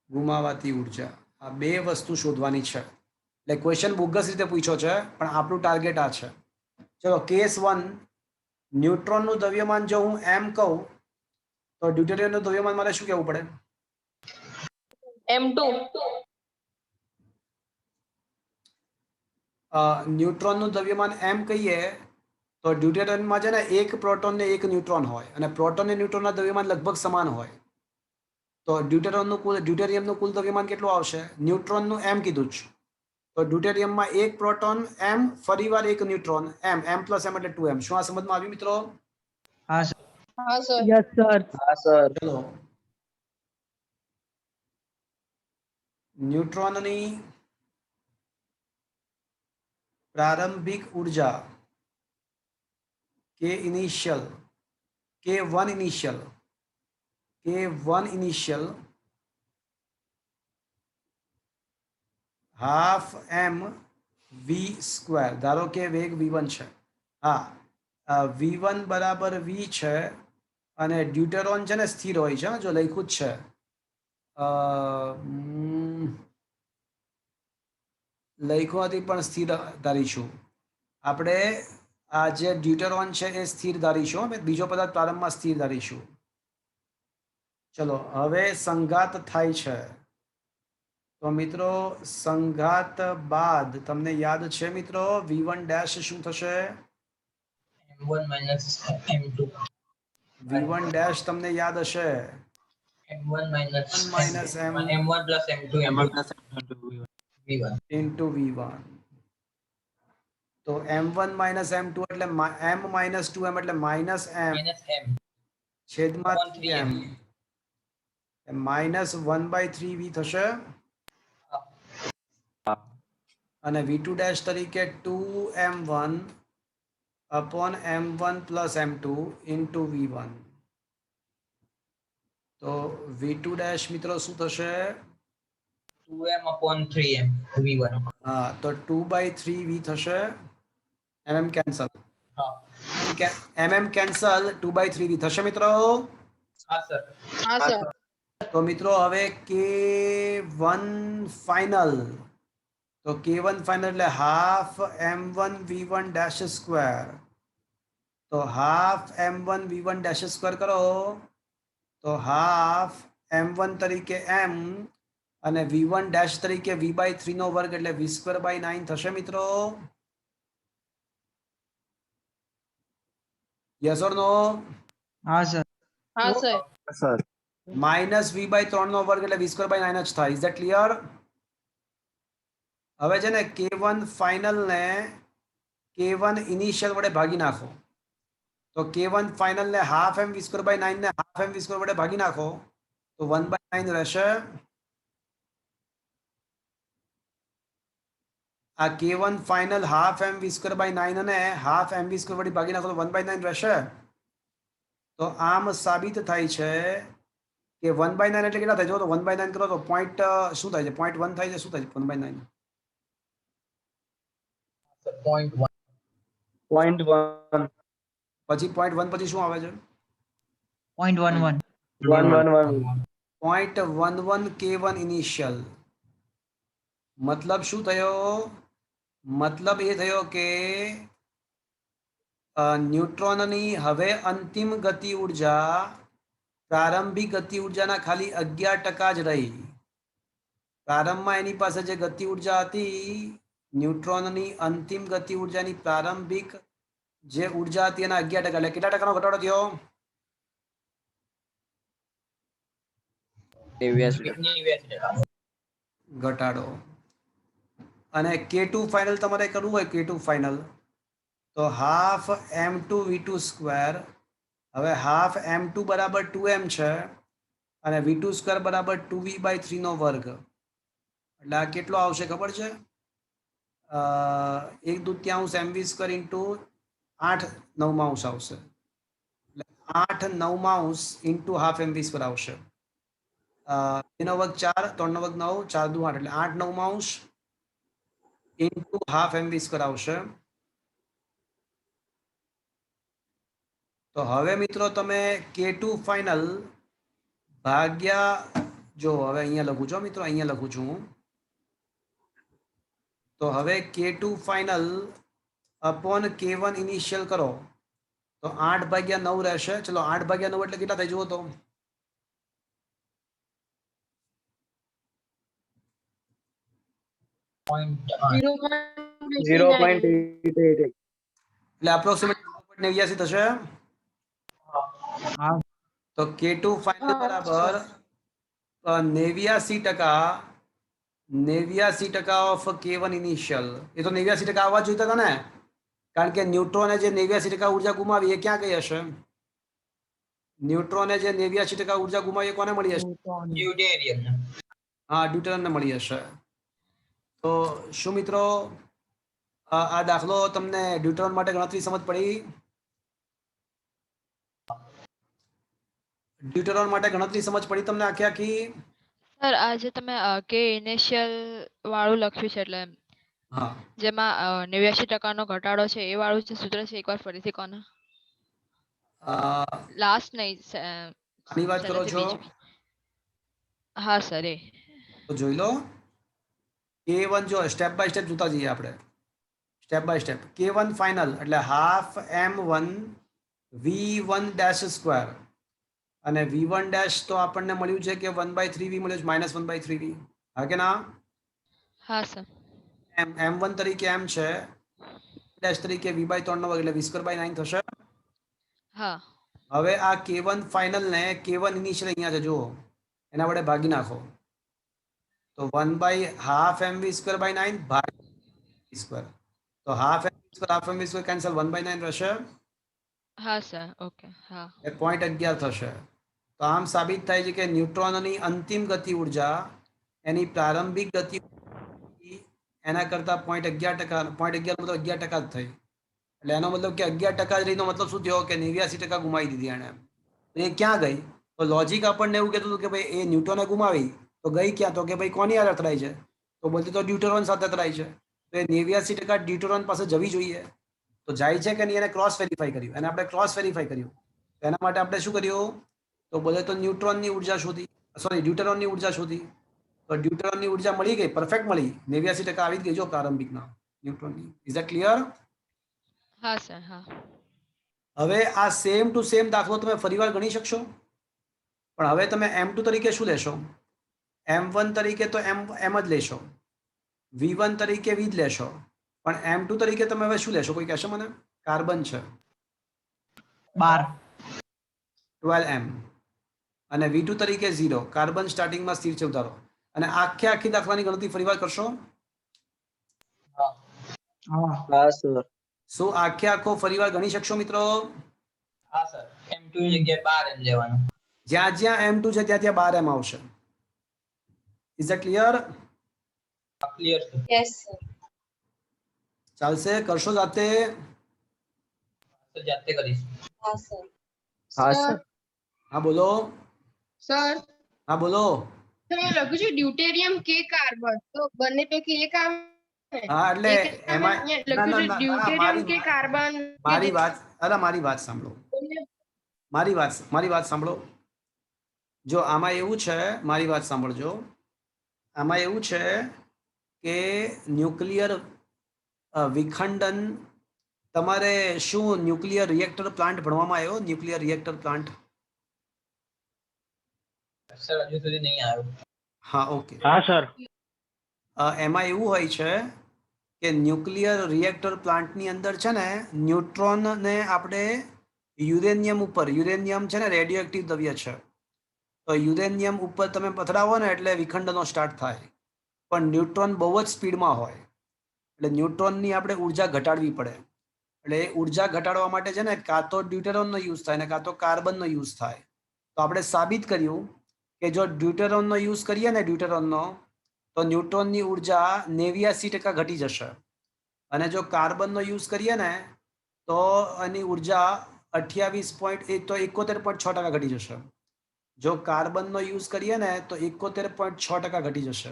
ગુમાવાતી ઉર્જા. આ બે વસ્તુ શોધવાની છે. એટલે ક્વેશ્ચન બોગસ રીતે પૂછ્યો છે, પણ આપણું ટાર્ગેટ આ છે. ચલો, કેસ 1, ન્યુટ્રોનનું દ્રવ્યમાન જો હું m કહું તો ડ્યુટેરિયમનું દ્રવ્યમાન મારે શું કહેવું પડે? m2. ન્યુટ્રોનનું દ્રવ્યમાન m કહીએ તો ડ્યુટેરિયમમાં છે ને એક પ્રોટોન ને એક ન્યુટ્રોન હોય અને પ્રોટોન અને ન્યુટ્રોનના દ્રવ્યમાન લગભગ સમાન હોય. તો ડ્યુટેરિયમનું કુલ દ્રવ્યમાન કેટલું આવશે? ન્યુટ્રોનનું m કીધું જ. તો ડ્યુટેરિયમમાં એક પ્રોટોન m, ફરીવાર એક ન્યુટ્રોન m પ્લસ m એટલે 2m. શું આ સમજમાં આવ્યું મિત્રો? હા સર. હા સર. Yes sir. હા સર. ચલો, ન્યુટ્રોનની પ્રારંભિક ઉર્જા K1 initial half m v square. ધારો કે વેગ v1 છે. હા, v1 બરાબર v છે અને ડ્યુટેરોન છે ને સ્થિર હોય છે. જો લખ્યું જ છે, લખ્યું નથી પણ સ્થિર ધારીશું આપણે. આ જે ડ્યુટેરોન છે એ સ્થિર ધારીશું. બીજો પદાર્થ પ્રારંભમાં સ્થિર ધારીશું. ચલો, હવે સંઘાત થાય છે. તો મિત્રો સંઘાત બાદ તમને યાદ છે મિત્રો v1 ડેશ શું થશે? m1 minus m2 v1 dash તમને યાદ હશે, m1 minus minus m m1 plus m2 v1 into v1. તો m1 minus m2 એટલે m minus 2m એટલે minus m minus m છેદમાં 3m 3m minus 1/3 v થશે અને v2 ડેશ તરીકે 2m1 upon m1 plus m2 into v1. તો v2 dash મિત્રો શું થશે? 2m upon 3m v1 હા, તો 2/3 v થશે. mm cancel, mm cancel, 2/3 v થશે મિત્રો. હા સર. હા સર. તો મિત્રો હવે K1 ફાઇનલ. તો K1 ફાઇનલ એટલે half m1 v1 dash square. તો half m1 v1 dash square કરો તો હાફ m1 તરીકે m અને v1 ડેશ તરીકે v/3 નો વર્ગ એટલે v²/9 થશે મિત્રો. યસ ઓર નો? હા સર. હા સર. સર. માઇનસ v/3 નો વર્ગ એટલે v²/9 જ થાય. Is that clear? હવે છે ને K1 ફાઇનલ ને K1 ઇનિશિયલ વડે ભાગી નાખો. તો K1 ફાઇનલ ને હાફ m v²/9 ને હાફ m v² વડે ભાગી નાખો તો 1/9 રહેશે. આ K1 final half m v²/9 અને હાફ m v² વડે ભાગી નાખો તો 1/9 રહેશે. તો આમ સાબિત થાય છે કે 1/9 એટલે કેટલા થાય? જો તો 1/9 કરો તો પોઈન્ટ શું થાય છે? 0.1 થાય છે. શું થાય છે 1/9? 0.1 0.1 પછી 0.1 પછી શું આવે છે? 0.11. 111 0.11 K1 ઇનિશિયલ. મતલબ શું થયો? મતલબ એ થયો કે ન્યુટ્રોનની હવે અંતિમ ગતિ ઉર્જા પ્રારંભિક ગતિ ઉર્જાના ખાલી 11% જ રહી. પ્રારંભમાં એની પાસે જે ગતિ ઉર્જા હતી, ન્યુટ્રોનની અંતિમ ગતિ ઉર્જાની પ્રારંભિક જે ઉર્જા હતી એના 11%. એટલે કેટલા ટકાનો ઘટાડો થયો? 89%. ઘટાડો. અને K2 ફાઇનલ તમારે કરવું હોય K2 ફાઇનલ તો હાફ m2 v2 સ્ક્વેર. હવે હાફ m2 બરાબર 2m છે અને v2 સ્ક્વેર બરાબર 2v/3 નો વર્ગ. એટલે આ કેટલો આવશે ખબર છે? 1/2 mv સ્ક્વેર ઇન્ટુ 8/9 આવશે. એટલે 8/9 ઇન્ટુ હાફ mv સ્ક્વેર આવશે. 2 વર્ગ 4, 3 વર્ગ 9, 4 દુ 8 એટલે 8/9 ઇન્ટુ હાફ mv સ્ક્વેર આવશે. તો હવે મિત્રો તમે K2 ફાઇનલ ભાગ્યા, જો હવે અહીંયા લખું છું મિત્રો, અહીંયા લખું છું હું. તો હવે K2 final upon K1 initial કરો તો 8/9 રહેશે. ચલો 8/9 એટલે કેટલા થાય જુઓ તો? 0.888. એટલે અપ્રોક્સિમેટ 0.89 થશે. તો K2 ફાઇનલ બરાબર 89% ઓફ K1 ઇનિશિયલ. એ તો 89% આવવા જોઈતા હતા ને, કારણ કે ન્યુટ્રોને જે 89% ઉર્જા ગુમાવી એ ક્યાં ગઈ હશે? ન્યુટ્રોને જે 89% ઉર્જા ગુમાવી એ કોને મળી હશે? ડ્યુટેરિયમ. હા, ડ્યુટેરિયમને મળી હશે. તો શું મિત્રો આ દાખલો તમને ડ્યુટેરિયમ માટે ગણતરી સમજ પડી? ડ્યુટેરિયમ માટે ગણતરી સમજ પડી તમને આખી આખી? સર આ જે તમે કે ઇનિશિયલ વાળું લખ્યું છે એટલે હા, જેમાં 89% નો ઘટાડો છે એ વાળું જે સૂત્ર છે એકવાર ફરીથી કોને? લાસ્ટ નહીં આની વાત કરો છેલ્લેથી છો બીજું. હા સર એ. તો જોઈ લો. K1 જો સ્ટેપ બાય સ્ટેપ જોતા જઈએ આપણે, step by step. K1 final એટલે half M1 V1 dash square, અને V1 ડેશ તો આપણને મળ્યું છે કે 1/3V મળ્યું છે, -1/3V. હા કે ના? હા સર. M1 તરીકે M છે, ડેશ તરીકે V/3 નો વર્ગ એટલે V²/9 થશે. હા. હવે આ K1 ફાઇનલ ને K1 ઇનિશિયલ અહીંયા છે, જુઓ એના વડે ભાગી નાખો તો 1/2 MV²/9 ભાગ્યા તો હાફ MV² કેન્સલ, 1/9 રહેશે. હા સર ઓકે. હા. એ 0.11 થશે. તો આમ સાબિત થાય છે કે ન્યુટ્રોનની અંતિમ ગતિ ઉર્જા એની પ્રારંભિક ગતિ એના કરતા 0.11%, 0.11 મતલબ 11% જ થઈ. એટલે એનો મતલબ કે 11% રહીનો મતલબ શું થયો કે 89% ગુમાવી દીધી એને. એ ક્યાં ગઈ? તો લોજિક આપણને એવું કહેતું હતું કે ભાઈ એ ન્યુટ્રોને ગુમાવી તો ગઈ ક્યાં? તો કે ભાઈ કોની હારે અથડાઈ છે? તો બોલતી તો ડ્યુટેરોન સાથે અથડાઈ છે. તો એ 89% ડ્યુટેરોન પાસે જવી જોઈએ. તો જાય છે કે નહીં એને ક્રોસ વેરીફાઈ કર્યું, અને આપણે ક્રોસ વેરીફાઈ કર્યું. તો એના માટે આપણે શું કર્યું? તો બોલે તો ન્યુટ્રોનની ઉર્જા શોધી, સોરી ડ્યુટેરોનની ઉર્જા શોધી. તો ડ્યુટેરોનની ઉર્જા મળી ગઈ, પરફેક્ટ મળી, 89% આવી જ ગઈ જો પ્રારંભિકના ન્યુટ્રોનની. Is that clear? હા સર. હા. હવે આ સેમ ટુ સેમ દાખલો તમે ફરીવાર ગણી શકશો, પણ હવે તમે M2 તરીકે શું લેશો? M1 તરીકે તો એમ જ લેશો, V1 તરીકે V જ લેશો, પણ M2 તરીકે તમે હવે શું લેશો? કોઈ કહેશો મને? કાર્બન છે 12M, અને V2 તરીકે 0, કાર્બન સ્ટાર્ટિંગમાં સ્થિર છે ઉતારો. અને આખી દાખલાની ગણતરી ફરીવાર કરશો? હા સર. શું આખો ફરીવાર ગણી શકશો મિત્રો? હા સર. M2 ની જગ્યાએ 12 M લેવાનું. જ્યાં જ્યાં M2 છે ત્યાં 12M આવશે. Is that clear? Clear sir. Yes sir. ચાલશે? કરશો જાતે? સર જાતે કરીશ. હા સર. હા સર. હા બોલો. સર હા બોલો. લખ્યું છે ડ્યુટેરિયમ કે કાર્બન, તો બંને પૈકી એક આવે. હા એટલે એમાં લખ્યું છે ડ્યુટેરિયમ કે કાર્બન. મારી વાત સાંભળો, મારી વાત સાંભળો. જો આમાં એવું છે, મારી વાત સાંભળજો. આમાં એવું છે કે ન્યુક્લિયર વિખંડન, તમારે શું ન્યુક્લિયર રિએક્ટર પ્લાન્ટ ભણવામાં આવ્યો? Nuclear reactor plant? સર હજુ સુધી નહીં આવ્યો. હા ઓકે. હા સર. એમાં એવું હોય છે કે ન્યુક્લિયર રિએક્ટર પ્લાન્ટની અંદર છે ને ન્યુટ્રોનને આપણે યુરેનિયમ ઉપર, યુરેનિયમ છે ને રેડિયો એક્ટિવ દ્રવ્ય છે, તો યુરેનિયમ ઉપર તમે પથરાવો ને એટલે વિખંડનો સ્ટાર્ટ થાય. પણ ન્યુટ્રોન બહુ જ સ્પીડમાં હોય એટલે ન્યુટ્રોનની આપણે ઉર્જા ઘટાડવી પડે. એટલે એ ઉર્જા ઘટાડવા માટે છે ને કાં તો ડ્યુટેરોનનો યુઝ થાય ને કાં તો કાર્બનનો યુઝ થાય. તો આપણે સાબિત કર્યું કે જો ડ્યુટેરોનનો યુઝ કરીએ ને ડ્યુટેરોનનો, તો ન્યુટ્રોનની ઉર્જા 89% ઘટી જશે, અને જો કાર્બનનો યુઝ કરીએ ને તો એની ઉર્જા 71.6% ઘટી જશે. જો કાર્બનનો યુઝ કરીએ ને તો 71.6% ઘટી જશે.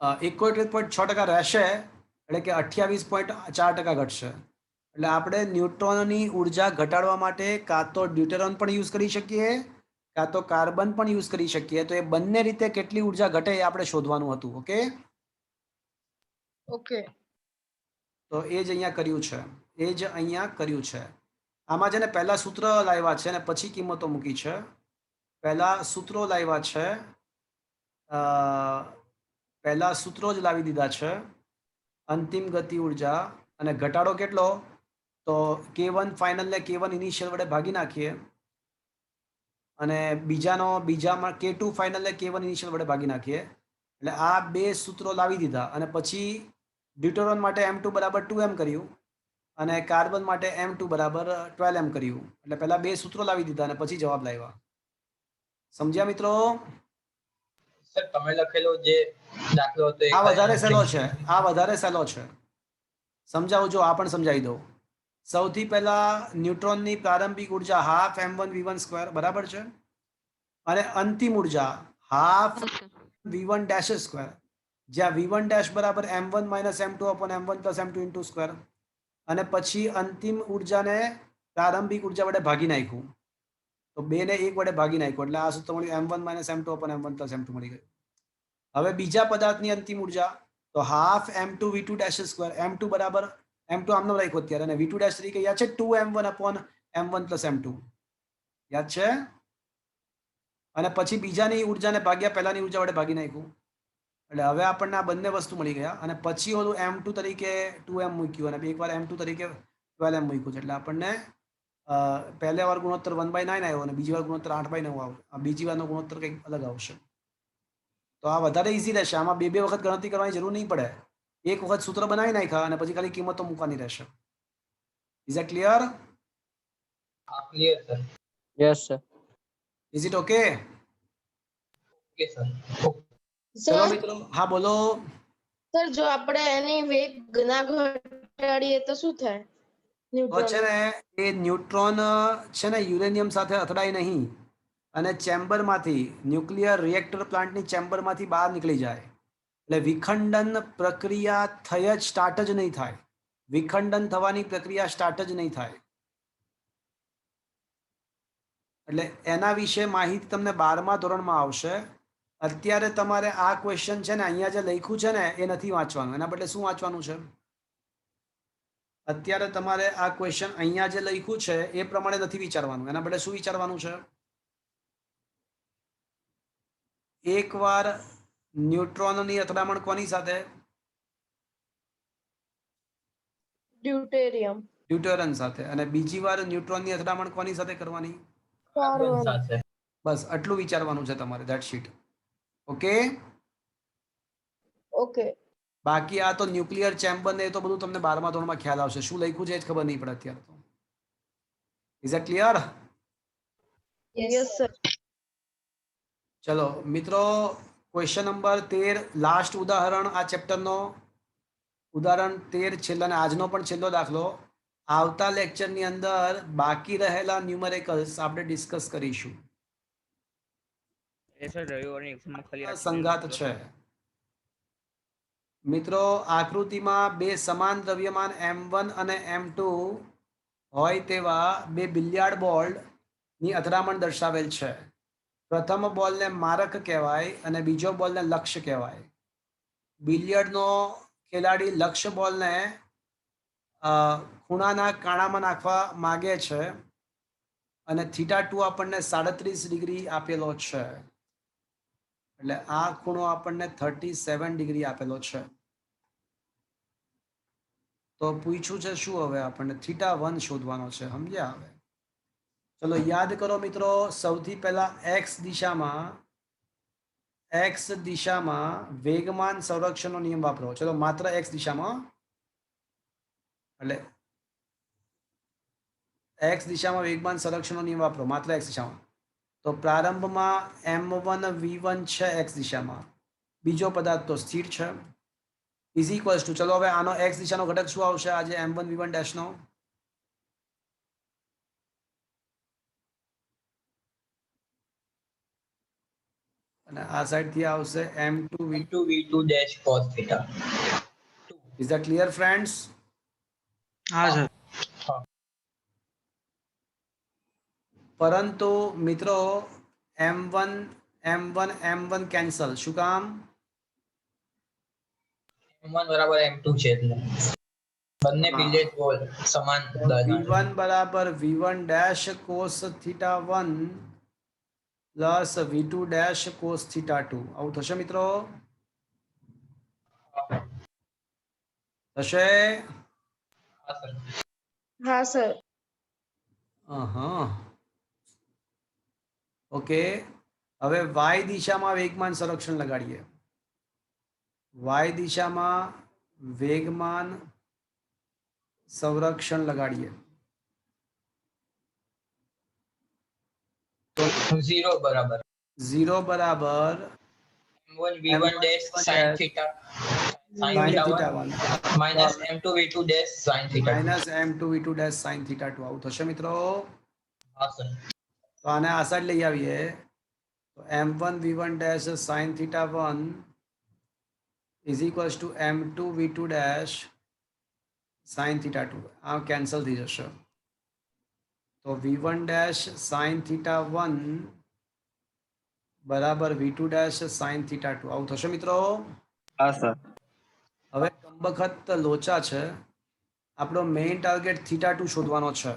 71.6% રહેશે એટલે કે 28.4% ઘટશે. એટલે આપણે ન્યુટ્રોનની ઉર્જા ઘટાડવા માટે કાં તો ડ્યુટેરોન પણ યુઝ કરી શકીએ, કાં તો કાર્બન પણ યુઝ કરી શકીએ. તો એ બંને રીતે કેટલી ઉર્જા ઘટે એ આપણે શોધવાનું હતું. Okay okay. તો એ જ અહીંયા કર્યું છે. આમાં છે ને પહેલા સૂત્ર લાવ્યા છે અને પછી કિંમતો મૂકી છે. પહેલા સૂત્રો લાવ્યા છે પહેલા સૂત્રો જ લાવી દીધા છે. અંતિમ ગતિ ઉર્જા અને ઘટાડો કેટલો, તો K1 ફાઇનલ ને K1 ઇનિશિયલ વડે ભાગી નાખીએ અને બીજામાં K2 ફાઇનલ ને K1 ઇનિશિયલ વડે ભાગી નાખીએ. એટલે આ બે સૂત્રો લાવી દીધા અને પછી ડ્યુટેરોન માટે M2 બરાબર 2m કર્યું અને કાર્બન માટે M2 બરાબર 12m કર્યું. એટલે પહેલા બે સૂત્રો લાવી દીધા અને પછી જવાબ લાવ્યા. સમજ્યા મિત્રો? સર તમે લખેલો જે દાખલો હતો એ આ વધારે કઈ સહેલો છે, આ વધારે સહેલો છે. સમજાવું જો, આ પણ સમજાવી દઉં. સૌથી પહેલા ન્યુટ્રોનની પ્રારંભિક ઉર્જા હાફ m1v1 બરાબર છે અને અંતિમ ઉર્જા હાફ હા સર. v1 ડેશ સ્ક્વેર, જ્યાં v1 ડેશ બરાબર m1 minus m2 upon m1 plus m2 into square અને પછી અંતિમ ઉર્જાને પ્રારંભિક ઉર્જા વડે ભાગી નાખ્યું તો 2 ને 1 વડે ભાગી નાખ્યું એટલે આ સૂત્ર મળ્યું m1 minus m2 upon m1 plus m2 મળી ગયું. હવે બીજા પદાર્થની અંતિમ ઉર્જા તો half m2 v2 dash square, m2 બરાબર m2 આમનો રાખ્યો અત્યારે અને v2 ડેશ તરીકે યાદ છે 2m1 upon m1 plus m2 યાદ છે. અને પછી બીજાની ઉર્જાને ભાગ્યા પહેલાની ઉર્જા વડે ભાગી નાખ્યું એટલે હવે આપણને આ બંને વસ્તુ મળી ગયા અને પછી ઓલું m2 તરીકે 2m મૂક્યું અને એકવાર m2 તરીકે 12m મૂક્યું છે એટલે આપણને પહેલા વાર ગુણોત્તર 1/9 આવ્યો અને બીજી વાર ગુણોત્તર 8/9 આવ્યો. બીજી વારનો ગુણોત્તર કંઈક અલગ આવશે. તો આ વધારે ઈઝી રહેશે. આમાં બે વખત ગણતરી કરવાની જરૂર નહીં પડે. એક વખત સૂત્ર બનાવી નાખ્યા અને પછી ખાલી કિંમતો મૂકવાની રહેશે. Is it clear? Clear sir. Yes sir. Is it okay? Okay sir. ચલો મિત્રો, હા બોલો. સર જો આપણે એની વેગ ના ઘટાડીએ તો શું થાય? તો છે ને એ ન્યુટ્રોન છે ને યુરેનિયમ સાથે અથડાય નહીં અને ચેમ્બરમાંથી ન્યુક્લિયર રિએક્ટર પ્લાન્ટની ચેમ્બરમાંથી બહાર નીકળી જાય. એટલે વિખંડન પ્રક્રિયા થઈ જ સ્ટાર્ટ જ નહીં થાય. વિખંડન થવાની પ્રક્રિયા સ્ટાર્ટ જ નહીં થાય. એટલે એના વિશે માહિતી તમને 12મા ધોરણમાં આવશે. અત્યારે તમારે આ ક્વેશ્ચન છે ને અહીંયા જે લખ્યું છે ને એ નથી વાંચવાનું. એના બદલે શું વાંચવાનું છે? અત્યારે તમારે આ ક્વેશ્ચન અહીંયા જે લખ્યું છે એ પ્રમાણે નથી વિચારવાનું. એના બદલે શું વિચારવાનું છે? એકવાર ન્યુટ્રોનની અથડામણ કોની સાથે? ડ્યુટેરન સાથે. અને બીજી વાર ન્યુટ્રોનની અથડામણ કોની સાથે કરવાની? કાર્બન સાથે. બસ આટલું વિચારવાનું છે તમારે. That sheet. ઓકે? ઓકે. બાકી આ તો ન્યુક્લિયર ચેમ્બર ને એ તો બધું તમને 12મા ધોરણમાં ખ્યાલ આવશે. શું લખ્યું છે એ જ ખબર નહીં પડે અત્યારે તો. Is it clear? Yes sir. ચલો મિત્રો, ક્વેશ્ચન નંબર 13 લાસ્ટ ઉદાહરણ આ ચેપ્ટરનો. ઉદાહરણ 13 છેલ્લા અને આજનો પણ છેલ્લો દાખલો. આવતા લેક્ચરની અંદર બાકી રહેલા ન્યુમેરિકલ્સ આપણે ડિસ્કસ કરીશું. એ સર રવિવારની એક્ઝામમાં ખાલી આ સંગાત છે મિત્રો. આકૃતિમાં બે સમાન દ્રવ્યમાન m1 અને m2 હોય તેવા બે બિલિયાર્ડ બોલની અથડામણ દર્શાવેલ છે. પ્રથમ બોલને મારક કહેવાય અને બીજો બોલને લક્ષ્ય કહેવાય. બિલિયર્ડનો ખેલાડી લક્ષ્ય બોલને ખૂણાના કાણામાં નાખવા માગે છે અને θ2 આપણને 37 ડિગ્રી આપેલો છે. એટલે આ ખૂણો આપણને 37 ડિગ્રી આપેલો છે. તો પૂછ્યું છે શું? હવે આપણને θ1 શોધવાનો છે. સમજ્યા? હવે ચલો યાદ કરો મિત્રો. સૌથી પહેલા x દિશામાં વેગમાન સંરક્ષણનો નિયમ વાપરો. ચલો માત્ર x દિશામાં. એટલે x દિશામાં વેગમાન સંરક્ષણનો નિયમ વાપરો માત્ર x દિશામાં. તો પ્રારંભમાં m1 v1 છે x દિશામાં. બીજો પદાર્થ તો સ્થિર છે. ઇઝ ઇક્વલ્સ ટુ, ચલો હવે આનો x દિશાનો ઘટક શું આવશે આજે m1 v1 ડેશનો? અને આ સાઈડ થી આવશે m2 v2. v2 dash cos theta. Is that clear friends? હા સર. પરંતુ મિત્રો m1 કેન્સલ. શું કામ? m1 બરાબર m2 છે એટલે બંને બિલિયર્ડ બોલ સમાન દળના છે. v1 બરાબર v1 dash cos θ1 plus v2 dash cos theta 2 આવું થશે મિત્રો? થશે? હા સર. હા સર. હા. ઓકે, હવે y દિશામાં વેગમાન સંરક્ષણ લગાડીએ. y દિશામાં વેગમાન સંરક્ષણ લગાડીએ. 0 બરાબર 0 બરાબર m1 v1 dash sin theta sin sin theta theta 1 1 minus m2 v2 dash sin theta 2. Minus m2 v2 dash sin theta 2 આવું થશે મિત્રો? હા સર. તો આને આ સાઈડ લઈ આવીએ તો m1 v1 dash sin theta 1 is equals to m2 v2 dash sin theta 2 આ કેન્સલ થઈ જશે. તો v1 ડેશ sin theta 1 બરાબર v2 ડેશ sin theta 2 આવું થશે મિત્રો? હા સર. હવે કમબખત લોચા છે. આપણો મેઇન ટાર્ગેટ થીટા 2 શોધવાનો છે.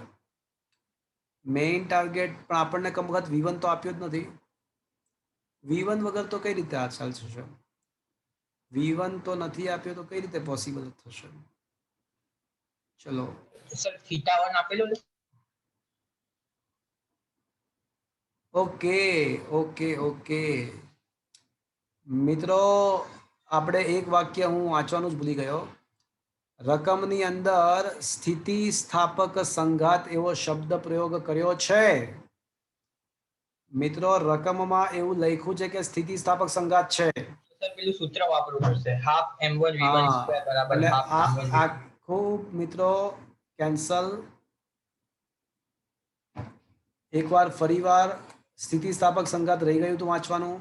મેઇન ટાર્ગેટ પણ આપણને કમબખત v1 તો આપ્યો જ નથી. v1 વગર તો કઈ રીતે આ ચાલશે? v1 તો નથી આપ્યો તો કઈ રીતે પોસિબલ થશે? ચલો સર theta 1 આપેલું ને? ઓકે મિત્રો, આપણે એક વાક્ય હું વાંચવાનું જ ભૂલી ગયો. રકમની અંદર સ્થિતિ સ્થાપક સંઘાત એવો શબ્દ પ્રયોગ કર્યો છે. મિત્રો, રકમમાં એવું લખ્યું છે કે સ્થિતિ સ્થાપક સંઘાત છે. સર પેલું સૂત્ર વાપરવું પડશે half m1 v1 square બરાબર એટલે half આ m1 v1. આખું મિત્રો કેન્સલ. એકવાર ફરીવાર સ્થિતિસ્થાપક સંઘાત રહી ગયું હતું વાંચવાનું.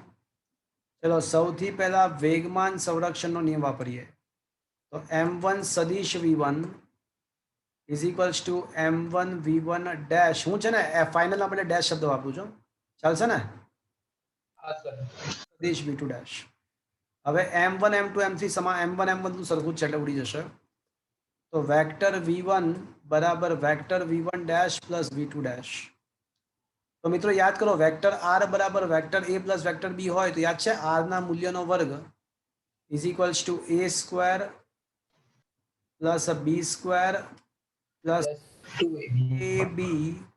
ચલો સૌથી પહેલા વેગમાન સંરક્ષણનો નિયમ વાપરીએ. તો m1 સદિશ v1 is equals two m1 v1 dash. હું છે ને ફાઇનલ આપણે ડેશ શબ્દ વાપરું છું, ચાલશે ને? હા સર. સદિશ v2 ડેશ. હવે m1 m2 m3 m1 m1 નું સરખું જ છે એટલે ઉડી જશે. તો વેક્ટર v1 બરાબર vector v1 dash plus v2 dash. તો મિત્રો યાદ કરો, વેક્ટર r બરાબર vector a plus vector b હોય તો યાદ છે r ના મૂલ્યનો વર્ગ is equals two a square plus b square plus 2ab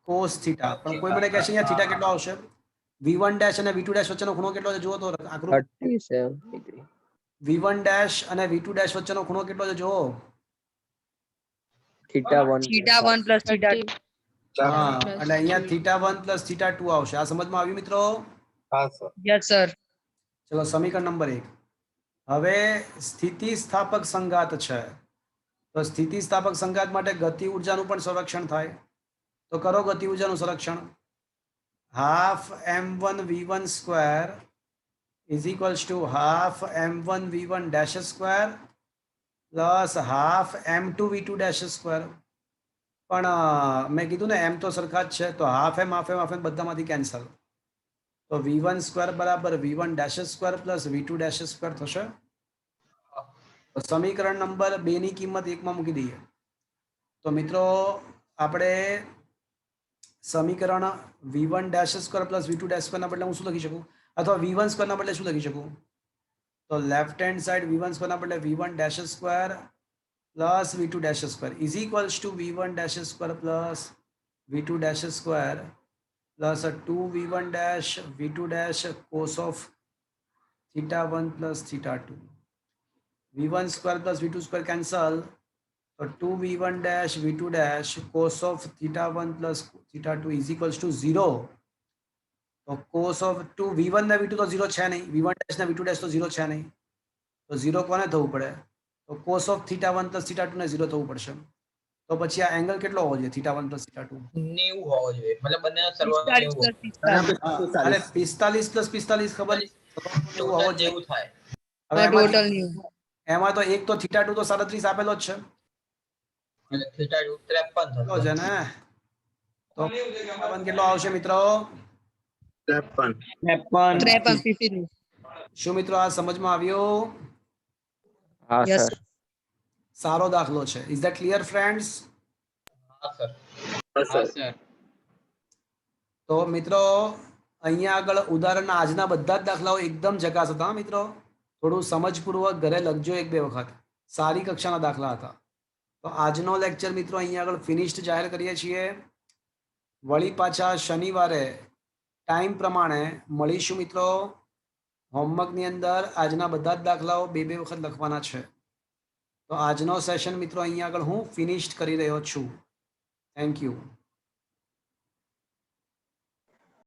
cos theta. પણ કોઈ મને કહેશે અહીંયા થીટા કેટલો આવશે? v1 ડેશ અને v2 ડેશ વચ્ચેનો ખૂણો કેટલો છે જુઓ તો આકૃતિ. 37 degree. v1 ડેશ અને v2 ડેશ વચ્ચેનો ખૂણો કેટલો છે જુઓ. Theta 1. Theta 1 plus theta 2. હા, એટલે અહીંયા થીટા 1 પ્લસ થીટા 2 આવશે. આ સમજમાં આવ્યું મિત્રો? હા સર. Yes sir. ચલો સમીકરણ નંબર 1. હવે સ્થિતિસ્થાપક સંઘાત છે તો સ્થિતિસ્થાપક સંઘાત માટે ગતિ ઉર્જાનું પણ સંરક્ષણ થાય. તો કરો ગતિ ઉર્જાનું સંરક્ષણ. Half m1 v1 square is equals to half m1 v1 dash square plus half m2 v2 dash square. પણ મેં કીધું ને એમ તો સરખા જ છે તો હાફ એમ બધામાંથી કેન્સલ. તો v1 સ્ક્વેર બરાબર v1 dash square plus v2 dash square થશે. તો સમીકરણ નંબર 2 ની કિંમત 1 માં મૂકી દઈએ. તો મિત્રો આપણે સમીકરણ v1 dash square plus v2 dash square ના બદલે હું શું લખી શકું? અથવા v1 સ્ક્વેર ના બદલે શું લખી શકું? તો left hand side v1 square ના બદલે v1 dash square plus v2 dash square is equals two v1 dash square plus v2 dash square plus 2v1 dash v2 dash cos of theta 1 plus theta 2. v1 square plus v2 square cancel. So 2v1 dash v2 dash cos of theta 1 plus theta 2 is equals to 0. તો cos of 2 v1 ને v2 તો 0 છે નહીં, v1 dash ને v2 dash તો 0 છે નહીં, તો 0 કોને થવું પડે? તો cos of theta 1 plus theta 2 ને 0 થવું પડશે. તો પછી આ એંગલ કેટલો હોવો જોઈએ theta 1 plus theta 2? 90 હોવો જોઈએ, મતલબ બંનેનો સરવાળો 90 હોવો. અરે 45 plus 45 ખબર ટોટલ હોવો જોઈએ. જેવું થાય. હવે ટોટલ એમાં તો એક તો theta 2 તો 37 આપેલો જ છે. એટલે theta 2 53 કેટલો છે ને? તો કેટલો આવશે મિત્રો? 53. શું મિત્રો આ સમજમાં આવ્યું? હા Yes, સર. સારો દાખલો છે. Is that clear friends? હા સર. હા સર. તો મિત્રો અહીંયા આગળ ઉદાહરણના આજના બધા જ દાખલાઓ એકદમ જકાસ હતા હા મિત્રો. થોડું સમજપૂર્વક ઘરે લખજો એક બે વખત. સારી કક્ષાના દાખલા હતા. તો આજનો લેક્ચર મિત્રો અહીંયા આગળ ફિનિશ્ડ જાહેર કરીએ છીએ. વળી પાછા શનિવારે ટાઈમ પ્રમાણે મળીશું મિત્રો. હોમવર્કની અંદર આજના બધા જ દાખલાઓ બે બે વખત લખવાના છે. તો આજનો સેશન મિત્રો અહીંયા આગળ હું ફિનિશ્ડ કરી રહ્યો છું. Thank you.